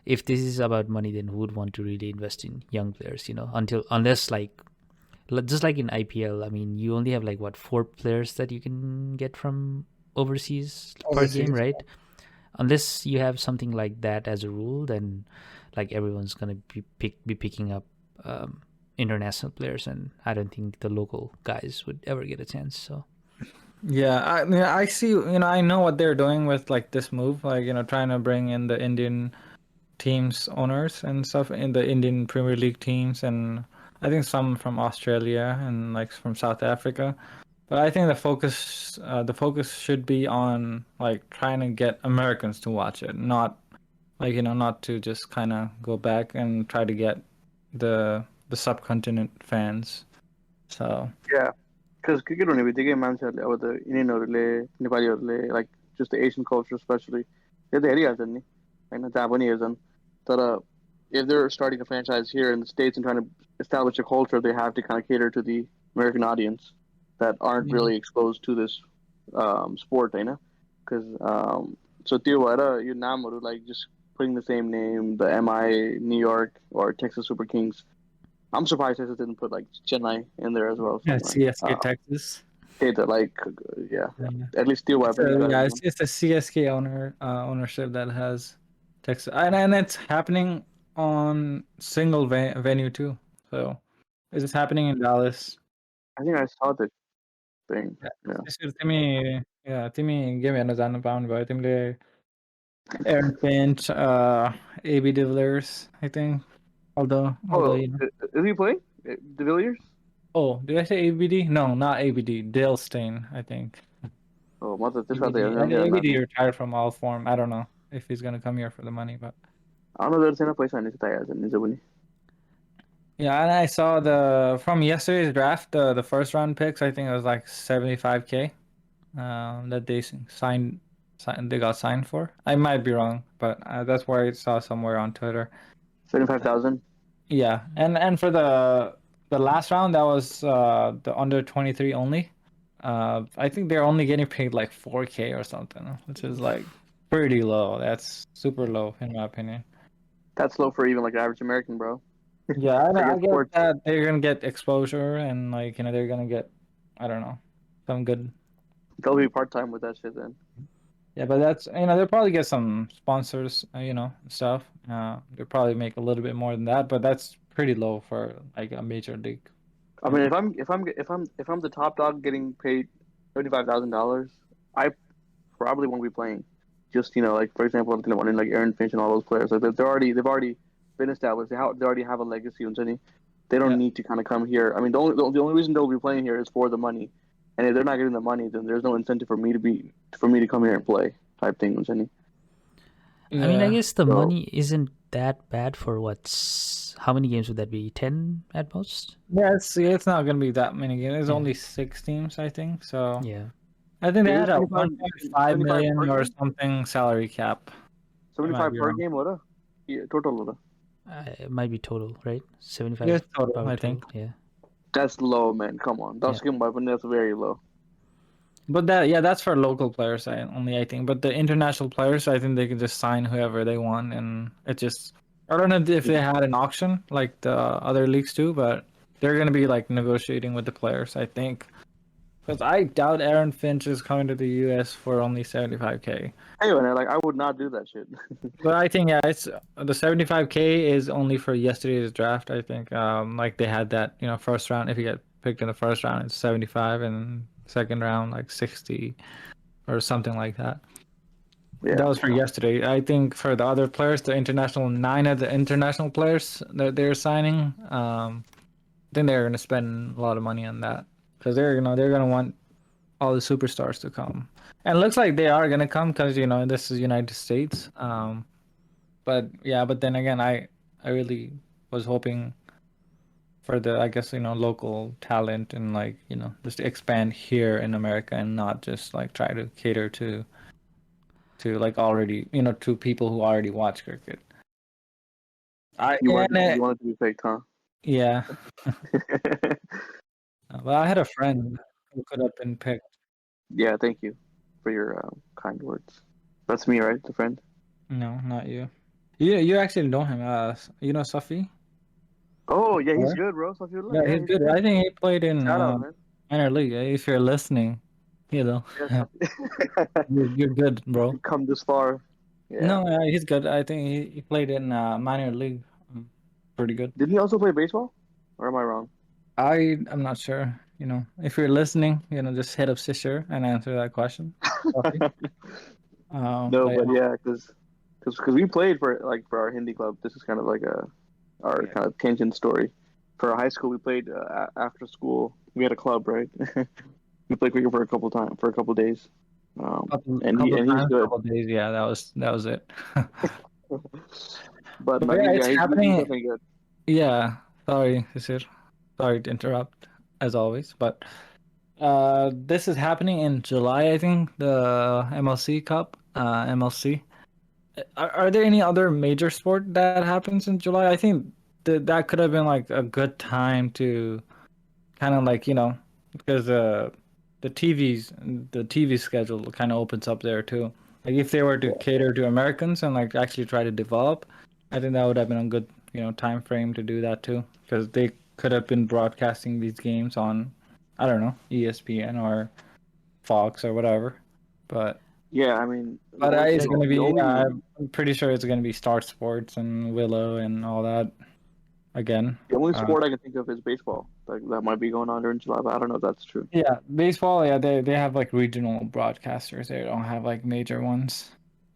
if this is about money, then who would want to really invest in young players? Unless like just like in IPL, I mean, you only have like what, 4 players that you can get from overseas per game, Overseas. right? Unless you have something like that as a rule, then like everyone's gonna be picking up international players, and I don't think the local guys would ever get a chance. So Yeah, I mean, I see, I know what they're doing with like this move, like, trying to bring in the Indian teams owners and stuff in the Indian Premier League teams, and I think some from Australia and like from South Africa. But I think the focus should be on like trying to get Americans to watch it, not like, not to just kind of go back and try to get the subcontinent fans. So Yeah, because cricket हुने बित्तिकै मान्छेहरूले अब त इन्डियनहरूले नेपालीहरूले like just the Asian culture especially त्यो त हेरिहाल्छन् नि होइन जहाँ पनि हेर्छन् तर if they're starting a franchise here in the States and trying to establish a culture, they have to kind of cater to the American audience that aren't yeah, really exposed to this sport, होइन? Because so त्यो भएर यो नामहरू like just putting the same name, the MI New York or Texas Super Kings. I'm surprised Texas didn't put like Chennai in there as well somewhere. CSK Texas. Data like yeah, Yeah. at least त्यो भए So पनि yeah, better. it's a CSK ownership that has Texas, and it's happening on single venue too. So it's just happening in Dallas. I think I saw the thing. Yeah. Yeah. त्यसरी तिमी game हेर्न जानु पाउने भयो तिमीले Aaron Finch, AB de Villiers, I think. Although Oh, is he playing? De Villiers? oh, did I say ABD? No, not ABD. Dale Steyn, I think. Oh, mother, this out there. ABD. I think ABD retired from all form. I don't know if he's gonna come here for the money, but I don't know if there's पैसा हाल्ने तयार छ निजो पनि. yeah, and I saw from yesterday's draft, the first round picks. I think it was like 75K, that they got signed for. I might be wrong, but that's where I saw somewhere on Twitter. 75,000. Yeah, and for the last round, that was the under 23 only. I think they're only getting paid like 4K or something, which is like pretty low. That's super low in my opinion. That's low for even like average American, bro. Yeah, I guess get sports. that they're gonna get exposure and like they're gonna get I don't know, some good. They'll be part time with that shit then. Yeah, but that's they'll probably get some sponsors, stuff. They'll probably make a little bit more than that, but that's pretty low for like a major league. I mean, if I'm the top dog getting paid $35,000, I probably won't be playing. Just like for example, I'm gonna want in like Aaron Finch and all those players. Like they've already been established. They already have a legacy. They don't Yeah. need to kind of come here. I mean, the only reason they'll be playing here is for the money. And if they're not getting the money, then there's no incentive for me to come here and play type thing. I mean, I Yeah. guess the So money isn't that bad for how many games would that be? 10 at most? Yeah, it's not gonna be that many games. There's Yeah. only 6 teams, I think. So Yeah. I think they is had it a 75, 1.5 75 per million or game? something salary cap. I might 75 be per wrong. game, what? Yeah, total. It might be total, right? 75 Yes, total, probably I total. think. Yeah. That's low, man. Come on. Yeah. That's very low. But that's for local players I think. But the international players, I think they can just sign whoever they want, and it just I don't know if they had an auction like the other leagues do, but they're gonna be like negotiating with the players, I think. Because I doubt Aaron Finch is coming to the U.S. for only 75K. Anyway, like I would not do that shit. But I think it's the 75K is only for yesterday's draft. I think like they had that first round. If you get picked in the first round, it's 75, and second round like 60 or something like that. That Yeah. was for yesterday. I think for the other players, the international 9 of the international players that they're signing, I think they're gonna spend a lot of money on that because they're gonna want all the superstars to come, and it looks like they are gonna come because this is United States. But yeah, but then again, I really was hoping for the I guess local talent and like just expand here in America and not just like try to cater to like already to people who already watch cricket. I You and wanted you wanted to be faked, huh? Yeah, well, I had a friend who could have been picked. Yeah. Thank you for your kind words. That's me, right? The friend. No, not you. You actually know him. Safi? Oh yeah, he's Or good, bro. So if you look, Yeah, yeah, he's he's good. good. I think he played in Shout out, man. minor league. If you're listening, you know, Yes. you're good, bro. You come this far. Yeah. No, he's good. I think he played in minor league. Pretty good. Didn't he also play baseball? Or am I wrong? I'm not sure. If you're listening, just hit up Sister and answer that question. Safi. No, But but yeah, yeah, because we played for our Hindi club. This is kind of like our kind of tangent story. For our high school, we played after school. We had a club, right? We played cricket for a couple days. And couple he's times, good. couple days. Yeah, that was it. But But no, yeah, it's he's happening. definitely good. Yeah, sorry, Sisir. Sorry to interrupt, as always. But this is happening in July, I think, the MLC Cup, MLC. Are there any other major sport that happens in July? I think that could have been like a good time to kind of like because the TV schedule kind of opens up there too. Like if they were to cater to Americans and like actually try to develop, I think that would have been a good time frame to do that too, because they could have been broadcasting these games on, I don't know, ESPN or Fox or whatever. But Yeah, I mean it's gonna the be only I'm pretty sure it's gonna be Star Sports and Willow and all that again. the only Uh, sport I can think of is baseball. Like that might be going on during July, but I don't know if that's true. Yeah, baseball, yeah, they have like regional broadcasters. They don't have like major ones.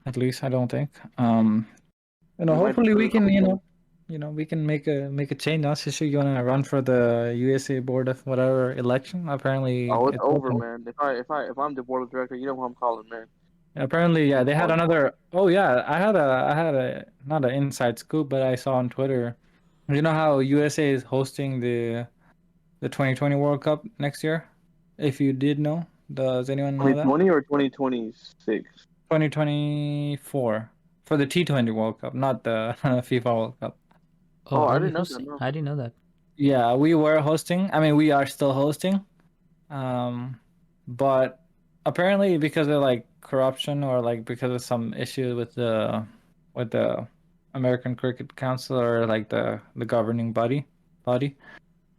At least I don't think. We might Hopefully we really can, hope so. we can make a change. Not sure you wanna run for the USA board of whatever election. Apparently Oh, it's it's over, open. man. If I'm the board of director, you know who I'm calling, man. Apparently, yeah, I'm they had calling. another. Oh yeah, I had a not an inside scoop, but I saw on Twitter. You know how USA is hosting the 2020 World Cup next year? If you did know, does anyone know that? 2020 or 2026? 2024 for the T20 World Cup, not the FIFA World Cup. Oh, Oh, I are we didn't know that. hosting? No. I didn't know that. Yeah, we were hosting. I mean, we are still hosting. Um, but apparently because of like corruption or like because of some issue with the American Cricket Council or like the governing body,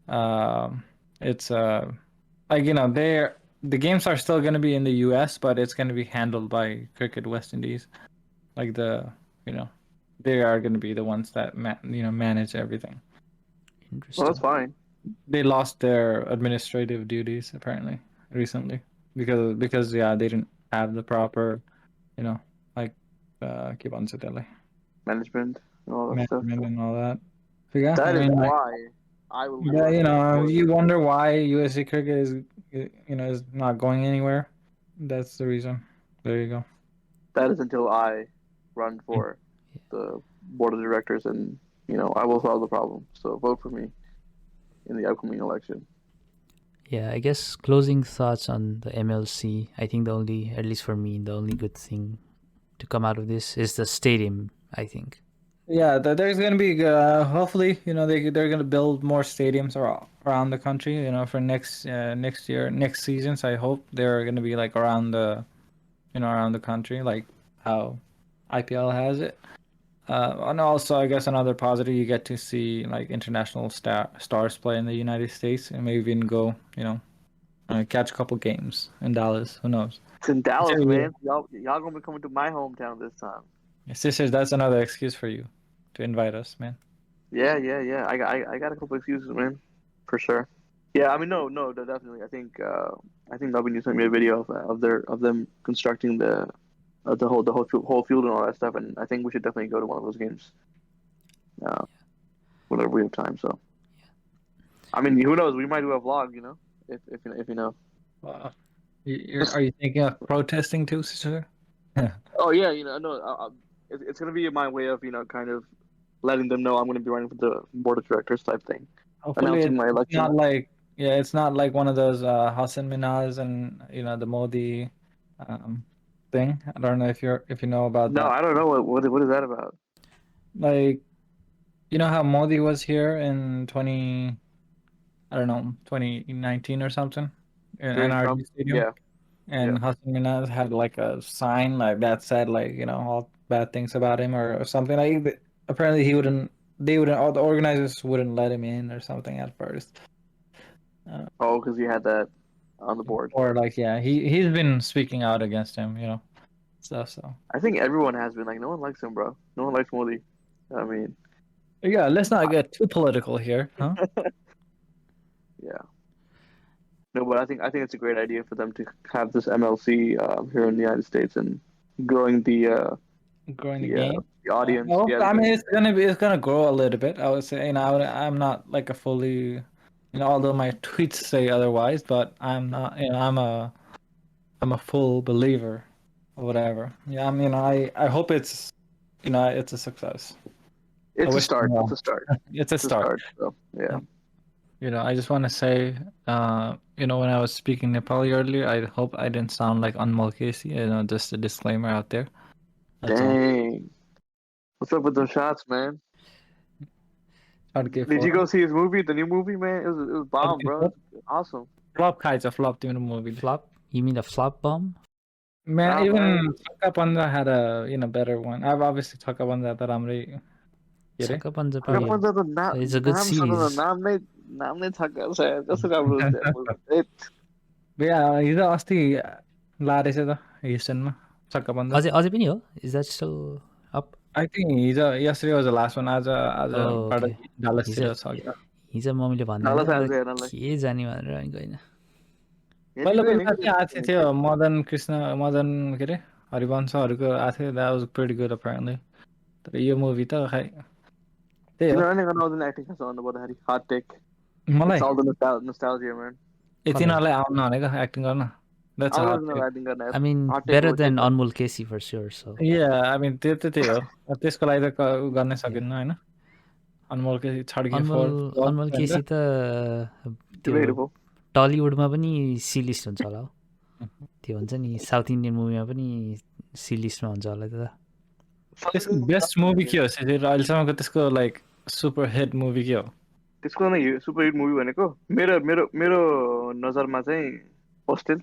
um, it's like the games are still going to be in the US, but it's going to be handled by Cricket West Indies. Like they are going to be the ones that manage everything. Well, Interesting. that's fine. They lost their administrative duties apparently recently because they didn't have the proper, like keep on saying Management and all that stuff. management and all that. So yeah, That I is mean, why I will be yeah, running for. you wonder why USC cricket is not going anywhere. That's the reason. There you go. That is until I run for the board of directors, and I will solve the problem. So vote for me in the upcoming election. Yeah, I guess closing thoughts on the MLC. I think the only, at least for me, the only good thing to come out of this is the stadium, I think. Yeah, there's gonna be hopefully they're gonna build more stadiums around the country. For next year, next seasons. I hope they're gonna be like around the country, like how IPL has it. And also, I guess another positive, you get to see like international stars play in the United States, and maybe even go, catch a couple games in Dallas. Who knows? It's in Dallas, Yeah. man. Y'all gonna be coming to my hometown this time. Sisters, that's another excuse for you to invite us, man. Yeah. I got a couple excuses, man, for sure. Yeah, I mean, no, definitely. I think Nobby sent me a video of them constructing the whole field and all that stuff, and I think we should definitely go to one of those games, uh, whenever we have time. So, I mean, who knows? We might do a vlog, if you know. Uh, are you thinking of protesting too, sister? Oh yeah, no, it's gonna be my way of kind of letting them know I'm gonna be running for the board of directors type thing, Hopefully, announcing my it's election. not like it's not like one of those Hassan Minhaj and the Modi thing. I don't know if you know about No, that. I don't know what is that about. Like, how Modi was here in I don't know, 2019 or something in During NRG Trump, Stadium, yeah, yeah. and Hassan Minhaj had like a sign like that said like all bad things about him or something like. Apparently, all the organizers wouldn't let him in or something at first. Oh, because he had that on the board. Or like, yeah, he's been speaking out against him, stuff. So I think everyone has been like, no one likes him, bro. No one likes Modi. I mean, yeah, let's not get too political here, huh? yeah. No, but I think it's a great idea for them to have this MLC here in the United States and growing Growing the the uh, game. the audience. Well, Yeah, I mean, it's gonna grow a little bit. I would say, I'm not like a fully, although my tweets say otherwise, but I'm not, I'm a full believer or whatever. Yeah, I mean, I hope it's a success. I it's a wish them start. It's well. a start. It's a It's a start. start. So yeah. I just want to say, when I was speaking Nepali earlier, I hope I didn't sound like Anmol Casey. Just a disclaimer out there. That's all. Dang. What's up with those shots, man? Chadke Did you forum. go see his movie, the new movie, man? It was bomb, Chadke bro. forum. It's awesome. Flop खाएछ flop तिम्रो movie. Flop? You mean a flop bomb? Man, Nah, even man. Chaka Panda had a better one. I've obviously Chaka Panda त राम्रै के अरे Chaka Panza Thaka पनि Panza त it's a good series. नाम नै छक्का छ यार। कस्तो राम्रो हुन्छ यार movie। हिजो अस्ति लारहेछ त हिस्टनमा Chaka Panda. अझै पनि हो? Is that still up? I think yesterday was the last one. Oh, आजबाट okay. डालसतिर छ क्या हिजो मम्मीले भन्दै नला थियो थाहा छ अन्त हेर्नलाई। के जाने भनेर अनि गएन। पहिला हेरिदिनु पहिला हेरेको चाहिँ आएको थियो मदन के अरे हरिवंशहरूको आएको थियो that was pretty good apparently तर यो मुभी त खै त्यही हो तिनीहरूले गर्न आउँदैन एक्टिङ खास भन्नु पर्दाखेरि hot take. मलाई It's all the nostalgia, man. तिनीहरूलाई आउनु भनेको एक्टिङ गर्न द्याट्स अ आउँदैन हट तिनीहरूलाई acting गर्न। I mean, Hot take better will than take that. Anmol Casey for sure. So या आई मिन त्यही हो त्यसको लागि त उ गर्नै सकिन्न होइन अनमोलकै छड्के Anmol Casey त त्यो Debatable. टलिउडमा पनि सी लिस्ट हुन्छ होला हो। त्यो हुन्छ नि साउथ इन्डियन मुभीमा पनि सी लिस्टमा हुन्छ होला त्यो त। त्यसको बेस्ट मुभी के हो अहिलेसम्मको त्यसको लाइक सुपर हिट मुभी के हो त्यसको सुपर हिट मुभी भनेको मेरो मेरो मेरो नजरमा चाहिँ होस्टेल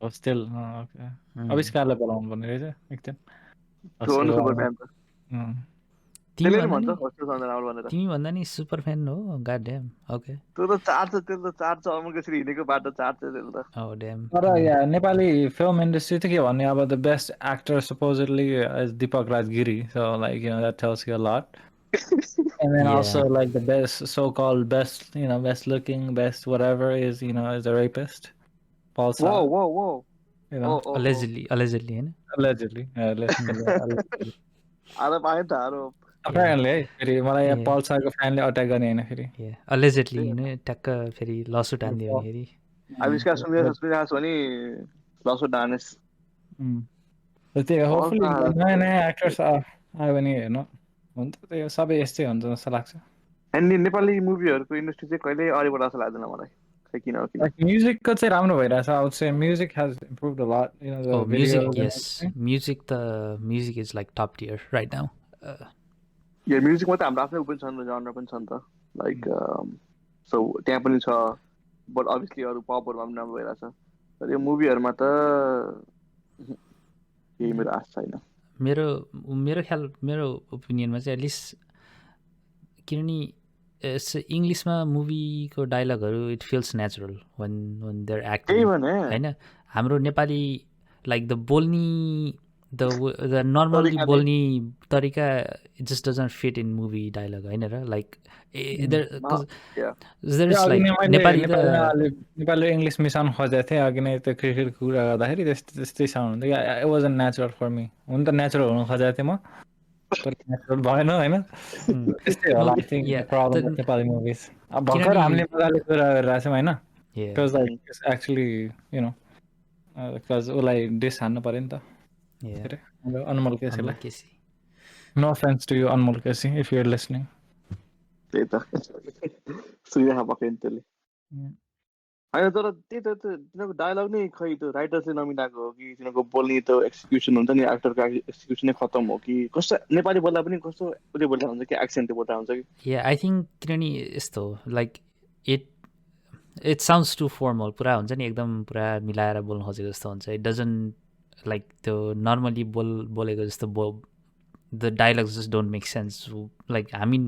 होस्टेल ओके आविष्कारलाई बोलाउनु पर्ने रहेछ एकदिन त्यो होस्टेल सुपर फ्यान त। त्यसले नि भन्दा भन्छ फर्स्ट सन्जन आउट भनेर तिमी भन्दा नि सुपर फ्यान हो गॉड ड्याम ओके त्यो त चार्ज अमर केसरी हिँडेको बाटो चार्ज त्यसले त ओ ड्याम तर या नेपाली film industry त के भन्ने अब the best actor supposedly is Deepak Rajgiri, so like that tells you a lot. And then also Yeah. like the best so-called best best looking best whatever is is a rapist, Paul वो Sa, वो वो ओ ओ allegedly Hahn allegedly let's call it allegedly. आरोप आयो नि त आरोप Apparently है फेरि मलाई Yeah. Paul Sa को फ्यानले अट्याक गर्ने हैन फेरि allegedly हैन ट्याक्क फेरि लसुट हान्दियो भने फेरि आविष्कार सुनिरहेको छु भने लसो डानेस त्यही होपफुली नयाँ नयाँ एक्टर्स आयो भने हेर्नु हुन्छ त्यो सबै यस्तै हुन्छ जस्तो लाग्छ अनि नेपाली मुभीहरूको इन्डस्ट्री चाहिँ कहिले अगाडि बढ्छ जस्तो लाग्दैन मलाई खै किन हो किन म्युजिकको चाहिँ राम्रो भइरहेछ I would say music has improved a lot the music videos and yes everything. music is like top tier right now यो म्युजिकमा त हाम्रो आफ्नै पनि छ नि त जनर पनि छ नि त लाइक सो त्यहाँ पनि छ बट अभियसली अरू पपहरूमा पनि राम्रो भइरहेछ तर यो मुभीहरूमा त केही मेरो आश छैन मेरो मेरो ओपिनियनमा चाहिँ एटलिस्ट किनभने इङ्ग्लिसमा मुभीको डायलगहरू it feels natural when they're acting त्यही भने होइन हाम्रो नेपाली लाइक द बोल्ने द नर्मली तरिकाले। बोल्ने तरिका it just doesn't fit in movie dialogue होइन र like Yeah. There is like Nepali त नेपाली इङ्ग्लिस मिसाउनु खोजेको थिएँ अघि नै त्यो क्रिकेटको कुरा गर्दाखेरि त्यस्तै साउन्ड हुन्थ्यो इट वाज नेचुरल फर मी हुन त नेचुरल हुनु खोजेको थिएँ म तर नेचुरल भएन होइन त्यस्तै होला I think Yeah, problem the- Nepali movies अब भर्खर हामीले मजाले कुरा गरिरहेको छौँ होइन Yeah. Because like actually because उसलाई डिस हान्नु पऱ्यो नि त Yeah. के अरे हाम्रो अनमोल केसीलाई KC no offense to you Anmol KC if you're listening त्यही त सुनिरहेको भएको नि त्यसले होइन तर त्यही त तिनीहरूको डायलग नै खै त्यो राइटर्सले नमिलाएको हो कि तिनीहरूको बोल्ने त्यो एक्सिक्युसन हुन्छ नि एक्टरको एक्सिक्युसनै खतम हो कि कस्तो नेपाली बोल्दा पनि कस्तो उसले बोल्दा हुन्छ कि एक्सेन्टले बोल्दा हुन्छ कि या आई थिङ्क किनभने यस्तो like it sounds too formal पुरा हुन्छ नि एकदम पुरा मिलाएर बोल्नु खोजेको जस्तो हुन्छ इट डजन्ट लाइक त्यो नर्मली बोलेको जस्तो the dialogues just don't make sense like हामी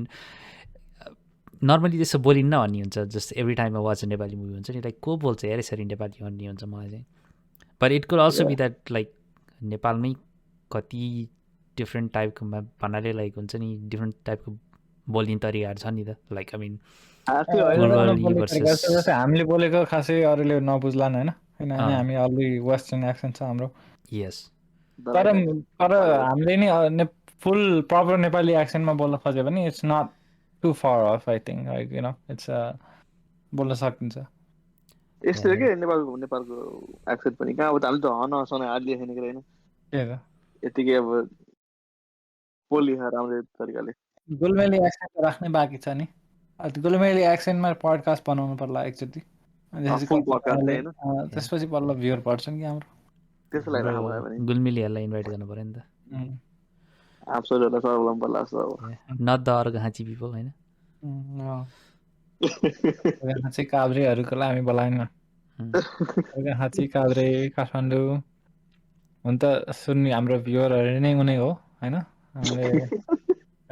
नर्मली त्यस्तो बोलिन्न भन्ने हुन्छ just every time watch Nepali movie हुन्छ नि लाइक को बोल्छ यार यसरी नेपाली भन्ने हुन्छ मलाई चाहिँ but it could also be that like नेपालमै कति डिफ्रेन्ट टाइपको भन्नाले लाइक हुन्छ नि डिफ्रेन्ट टाइपको बोल्ने तरिकाहरू छ नि त लाइक आई मिन हामीले बोलेको खासै अरूले नबुझ्लान् होइन किनभने हामी अलरेडी वेस्टर्न एक्सेन्ट छ हाम्रो यस तर हामीले नि फुल प्रपर नेपाली एक्सेन्टमा बोल्न खोज्यो भने it's not too far off I think like it's बोल्न सकिन्छ यस्तै हो कि नेपालको एक्सेन्ट पनि कहाँ अब हामीले त हनसँग हालिदिए छैन कि होइन यतिकै अब बोली राम्रो तरिकाले गुलमेली एक्सेन्ट राख्नै बाँकी छ नि गुलमेली एक्सेन्टमा पडकास्ट बनाउनु पर्ला एकचोटि त्यसपछि बल्ल भ्युर बढ्छन् कि हाम्रो त्यसलाई राख्नु भयो भने गुलमेलीहरूलाई इन्भाइट गर्नु पऱ्यो नि त आफूहरूलाई सर्वलम पर्ला जस्तो नट द अर्घाँची पिपल होइन हाँची काभ्रेहरूको लागि हामी बोलाएन हाँची काभ्रे काठमाडौँ हुन त सुन्ने हाम्रो भ्युअरहरू नै उनी हो होइन हामीले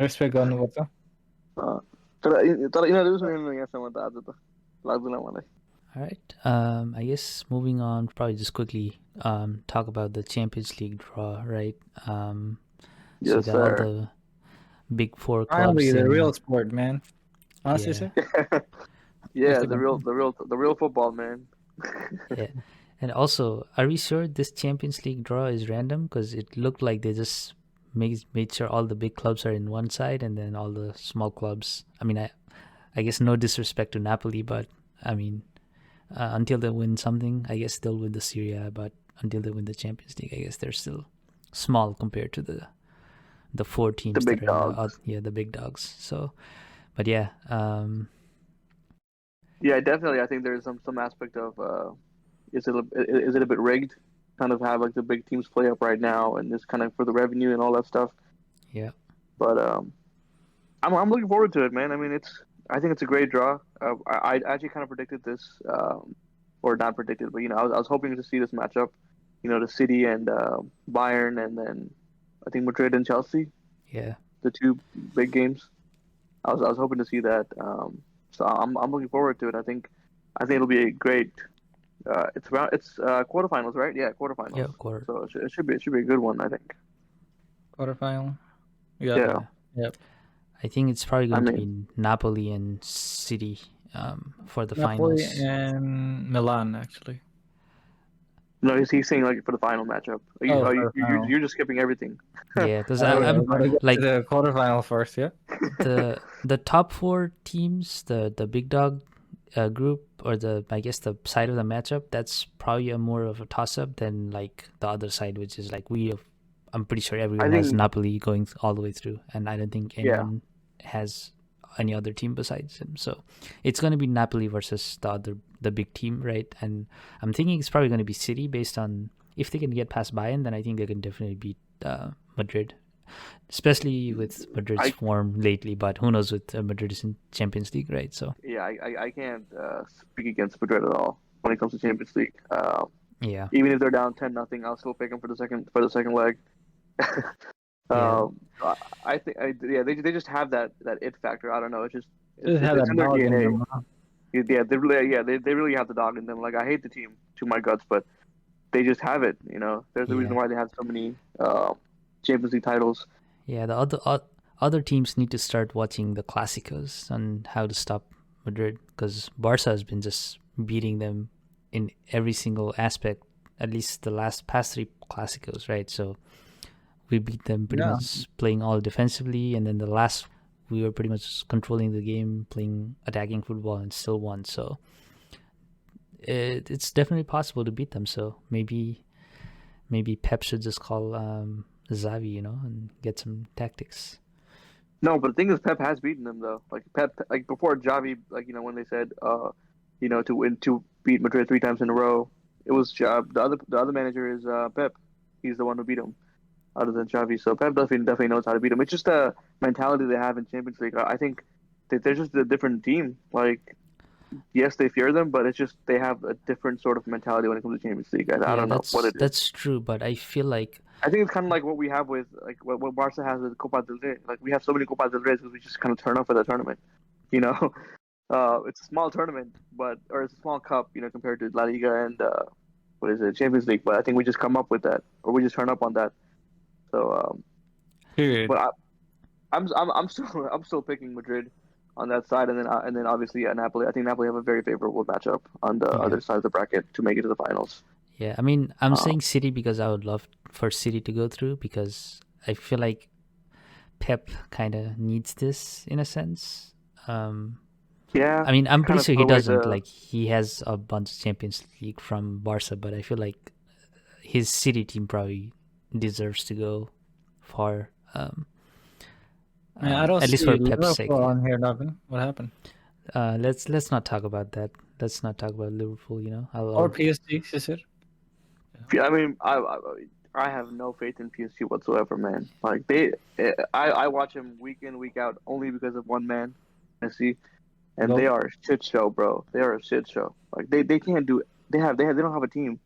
रेस्पेक्ट गर्नुपर्छ तर यिनीहरू सुनेन यहाँसम्म त आज त लाग्दैन मलाई Alright, I guess moving on, probably just quickly talk about the Champions League draw, right? Yes, so got all the big four clubs. Finally, the real sport, man. Honestly, yeah, the real football, man. Yeah, and also, are we sure this Champions League draw is random? Because it looked like they just made sure all the big clubs are in one side, and then all the small clubs. I mean, I guess no disrespect to Napoli, but I mean. Until they win something, I guess they'll win the Serie A, but until they win the Champions League, I guess they're still small compared to the four teams. The big dogs. The big dogs. So, but yeah. Yeah, definitely. I think there's some aspect of is it a bit rigged? Kind of have like the big teams play up right now, and just kind of for the revenue and all that stuff. Yeah. But I'm looking forward to it, man. I mean, I think it's a great draw. I actually kind of predicted this, or not predicted, but I was hoping to see this matchup. The City and Bayern, and then I think Madrid and Chelsea. Yeah. the two big games. I was hoping to see that. So I'm looking forward to it. I think it'll be a great. It's quarterfinals, right? Yeah, quarterfinals. Yeah, quarter. So it should be a good one. I think. Quarterfinal. Yeah. Yeah. Yep. I think it's probably I going to mean, be Napoli and City for the Napoli finals. and Milan, actually. no, he's saying like for the final matchup. Oh, Are for you, the you're, final. you're just skipping everything. Yeah, because Oh, yeah, we I'm gotta get to like the quarterfinal first, yeah? the top four teams, the big dog group, or I guess the side of the matchup, that's probably a more of a toss up than like the other side, which is like I'm pretty sure everyone I has think, Napoli going all the way through, and I don't think yeah. anyone has any other team besides him. So it's going to be Napoli versus the big team, right? And I'm thinking it's probably going to be City based on if they can get past Bayern, then I think they can definitely beat Madrid, especially with Madrid's I form lately. But who knows with Madrid is in Champions League, right? So yeah, I can't speak against Madrid at all when it comes to Champions League. yeah, Even if they're down 10-0, I'll still pick them for the second leg. yeah, I think yeah, they just have that it factor. I don't know. It's just Just have it's that in their dog in DNA. them, huh? Yeah, they really have the dog in them. Like I hate the team to my guts, but they just have it. There's a reason yeah, why they have so many Champions League titles. yeah. The other teams need to start watching the Clásicos on how to stop Madrid, because Barca has been just beating them in every single aspect, at least the past three Clásicos, right? So we beat them pretty Yeah. much playing all defensively, and then the last we were pretty much controlling the game, playing attacking football, and still won. So it's definitely possible to beat them. So maybe Pep should just call Xavi, and get some tactics. No, but the thing is, Pep has beaten them though. Like Pep, like before Xavi, like when they said, to beat Madrid 3 times in a row, it was the other manager is Pep. He's the one who beat him, other than Xavi. So Pep definitely knows how to beat him. It's just a mentality they have in Champions League. I think that they're just a different team. Like yes, they fear them, but it's just they have a different sort of mentality when it comes to Champions League. I Yeah, don't know what it is. that's true, but I feel like I think it's kind of like what we have with like what Barca has with Copa del Rey. Like we have so many Copa del Reys because we just kind of turn up for that tournament. You know, it's a small tournament, or it's a small cup, compared to La Liga and what is it, Champions League. But I think we just come up with that, or we just turn up on that. So, Period. but I'm still picking Madrid on that side, and then obviously Napoli. I think Napoli have a very favorable matchup on the yeah, other side of the bracket to make it to the finals. yeah. I mean, I'm Um, saying City because I would love for City to go through, because I feel like Pep kind of needs this in a sense. yeah, I mean, I'm kind pretty of sure put he away doesn't. the. Like, he has a bunch of Champions League from Barca, but I feel like his City team probably deserves to go far. Man, I don't At least see for Pep's sake. Liverpool Yeah. on here, Donovan. What happened? Let's not talk about that. Let's not talk about Liverpool. Or PSG, she said. I mean, I have no faith in PSG whatsoever, man. Like I watch him week in week out only because of one man, Messi, and they Go. are a shit show, bro. They are a shit show. Like they can't do. They don't have a team.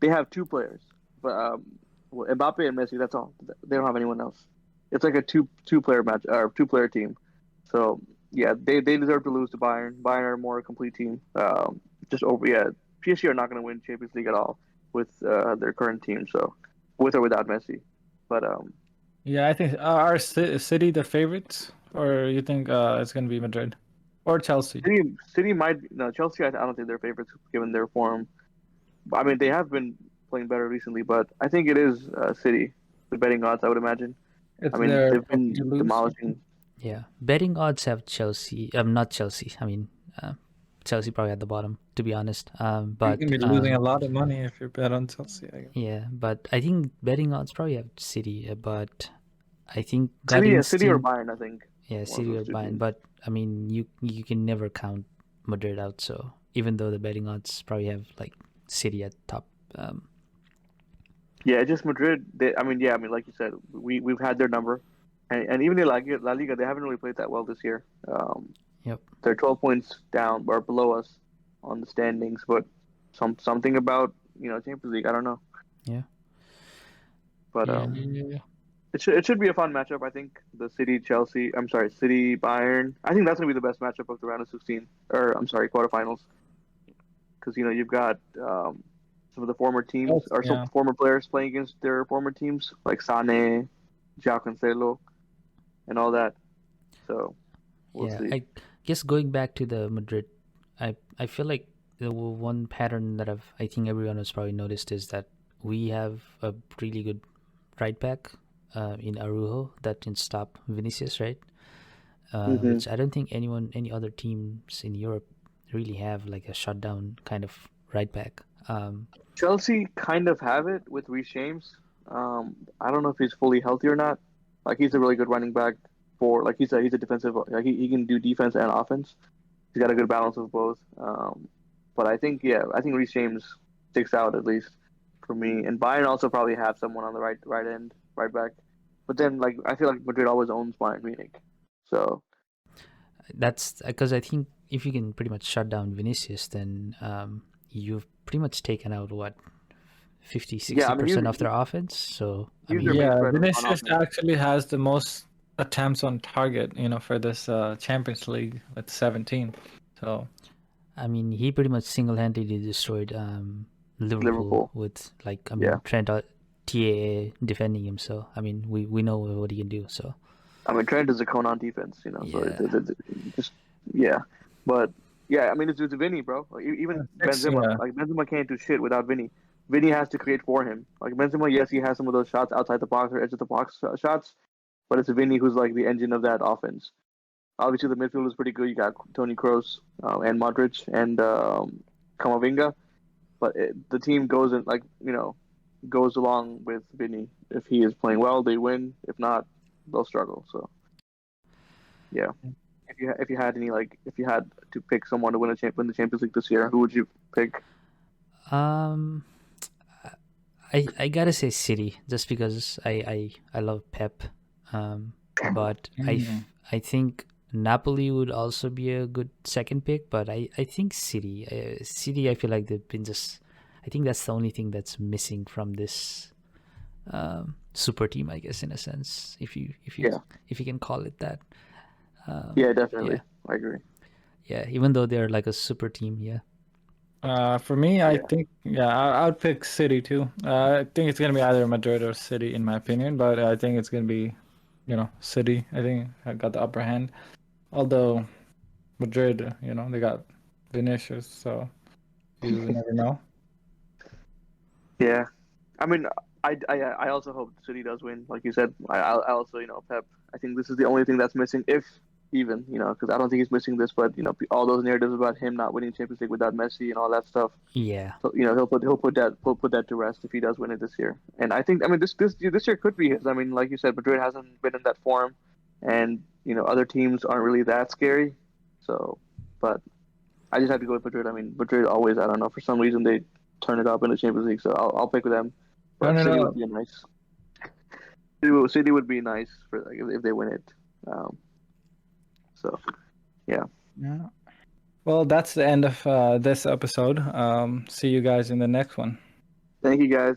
They have two players, but Mbappe and Messi. That's all. They don't have anyone else. It's like a two player match or 2 player team. So yeah, they deserve to lose to Bayern. Bayern are a more complete team. Just over yeah, PSG are not going to win Champions League at all with their current team. So with or without Messi, but Yeah, I think are City the favorites, or you think it's gonna be Madrid or Chelsea? City might no Chelsea. I don't think they're favorites given their form. I mean, they have been playing better recently, but I think it is City. The betting odds, I would imagine. It's I mean, their they've trophy been to lose. demolishing. Yeah, betting odds have Chelsea. Not Chelsea. I mean, Chelsea probably at the bottom, to be honest. You But can be losing a lot of money if you bet on Chelsea, I guess. yeah, but I think betting odds probably have City. But I think gut City or instinct, Bayern, I think. yeah, One of City or those two Bayern. teams. But I mean, you can never count Madrid out. So even though the betting odds probably have like City at top. Yeah, just Madrid. I mean, like you said, we've had their number, and even in La Liga, they haven't really played that well this year. Yep. They're 12 points down or below us on the standings, but something about Champions League, I don't know. Yeah. But Yeah. Yeah. it should be a fun matchup. I think the City Bayern. I think that's gonna be the best matchup of the round of 16, or I'm sorry, quarterfinals, because you've got some of the former teams or some Yeah. former players playing against their former teams like Sane, João Cancelo, and all that. So we'll Yeah, see. I guess going back to the Madrid, I feel like the one pattern that I think everyone has probably noticed is that we have a really good right back in Arujo that can stop Vinicius, right? Hmm. Which I don't think any other teams in Europe really have like a shutdown kind of right back. Chelsea kind of have it with Reece James. I don't know if he's fully healthy or not. Like he's a really good running back for like he's a defensive. Like he can do defense and offense. He's got a good balance of both. But I think Reece James sticks out at least for me. And Bayern also probably have someone on the right end, right back. But then like I feel like Madrid always owns Bayern Munich. So That's because I think if you can pretty much shut down Vinicius, then you've pretty much taken out what 50 yeah, sixty I mean percent of their offense. So I he's their mean, main Yeah, threat on Vinicius offense. actually has the most attempts on target, for this Champions League with 17. So he pretty much single-handedly destroyed Liverpool Liverpool. with like Yeah. Trent TAA defending him. So we know what he can do. So I mean, Trent is a cone on defense, so yeah, it just yeah, but yeah, I mean it's Vinny, bro. Like, even six, Benzema, yeah, like Benzema can't do shit without Vinny. Vinny has to create for him. Like Benzema, yes, he has some of those shots outside the box or edge of the box shots, but it's Vinny who's like the engine of that offense. Obviously, the midfield is pretty good. You got Toni Kroos and Modric and Camavinga, but the team goes along with Vinny. If he is playing well, they win. If not, they'll struggle. So. Yeah. If you had to pick someone to win the Champions League this year, who would you pick? um, I gotta say City just because I love Pep, but Mhm. I think Napoli would also be a good second pick, but I think City, City, I feel like they've been just. I think that's the only thing that's missing from this super team, I guess, in a sense, Yeah, if you can call it that. yeah, definitely. Yeah, I agree. yeah. Even though they're like a super team, yeah. For me, I Yeah, think, yeah, I'd pick City too. I think it's gonna be either Madrid or City in my opinion, but I think it's gonna be, City. I think I got the upper hand. Although Madrid, they got Vinicius, so you never know. yeah. I mean, I also hope City does win. Like you said, I also Pep. I think this is the only thing that's missing, if even because I don't think he's missing this, but all those narratives about him not winning Champions League without Messi and all that stuff. Yeah, So he'll put that to rest if he does win it this year. And I mean this year could be his. I mean, like you said, Madrid hasn't been in that form, and other teams aren't really that scary. So, but I just have to go with Madrid. I mean, Madrid always, I don't know, for some reason they turn it up in the Champions League, so I'll pick with them. No, But no, City would no. be a nice. City would be nice for like if they win it. Um, so yeah. Yeah. Well, that's the end of this episode. See you guys in the next one. Thank you guys.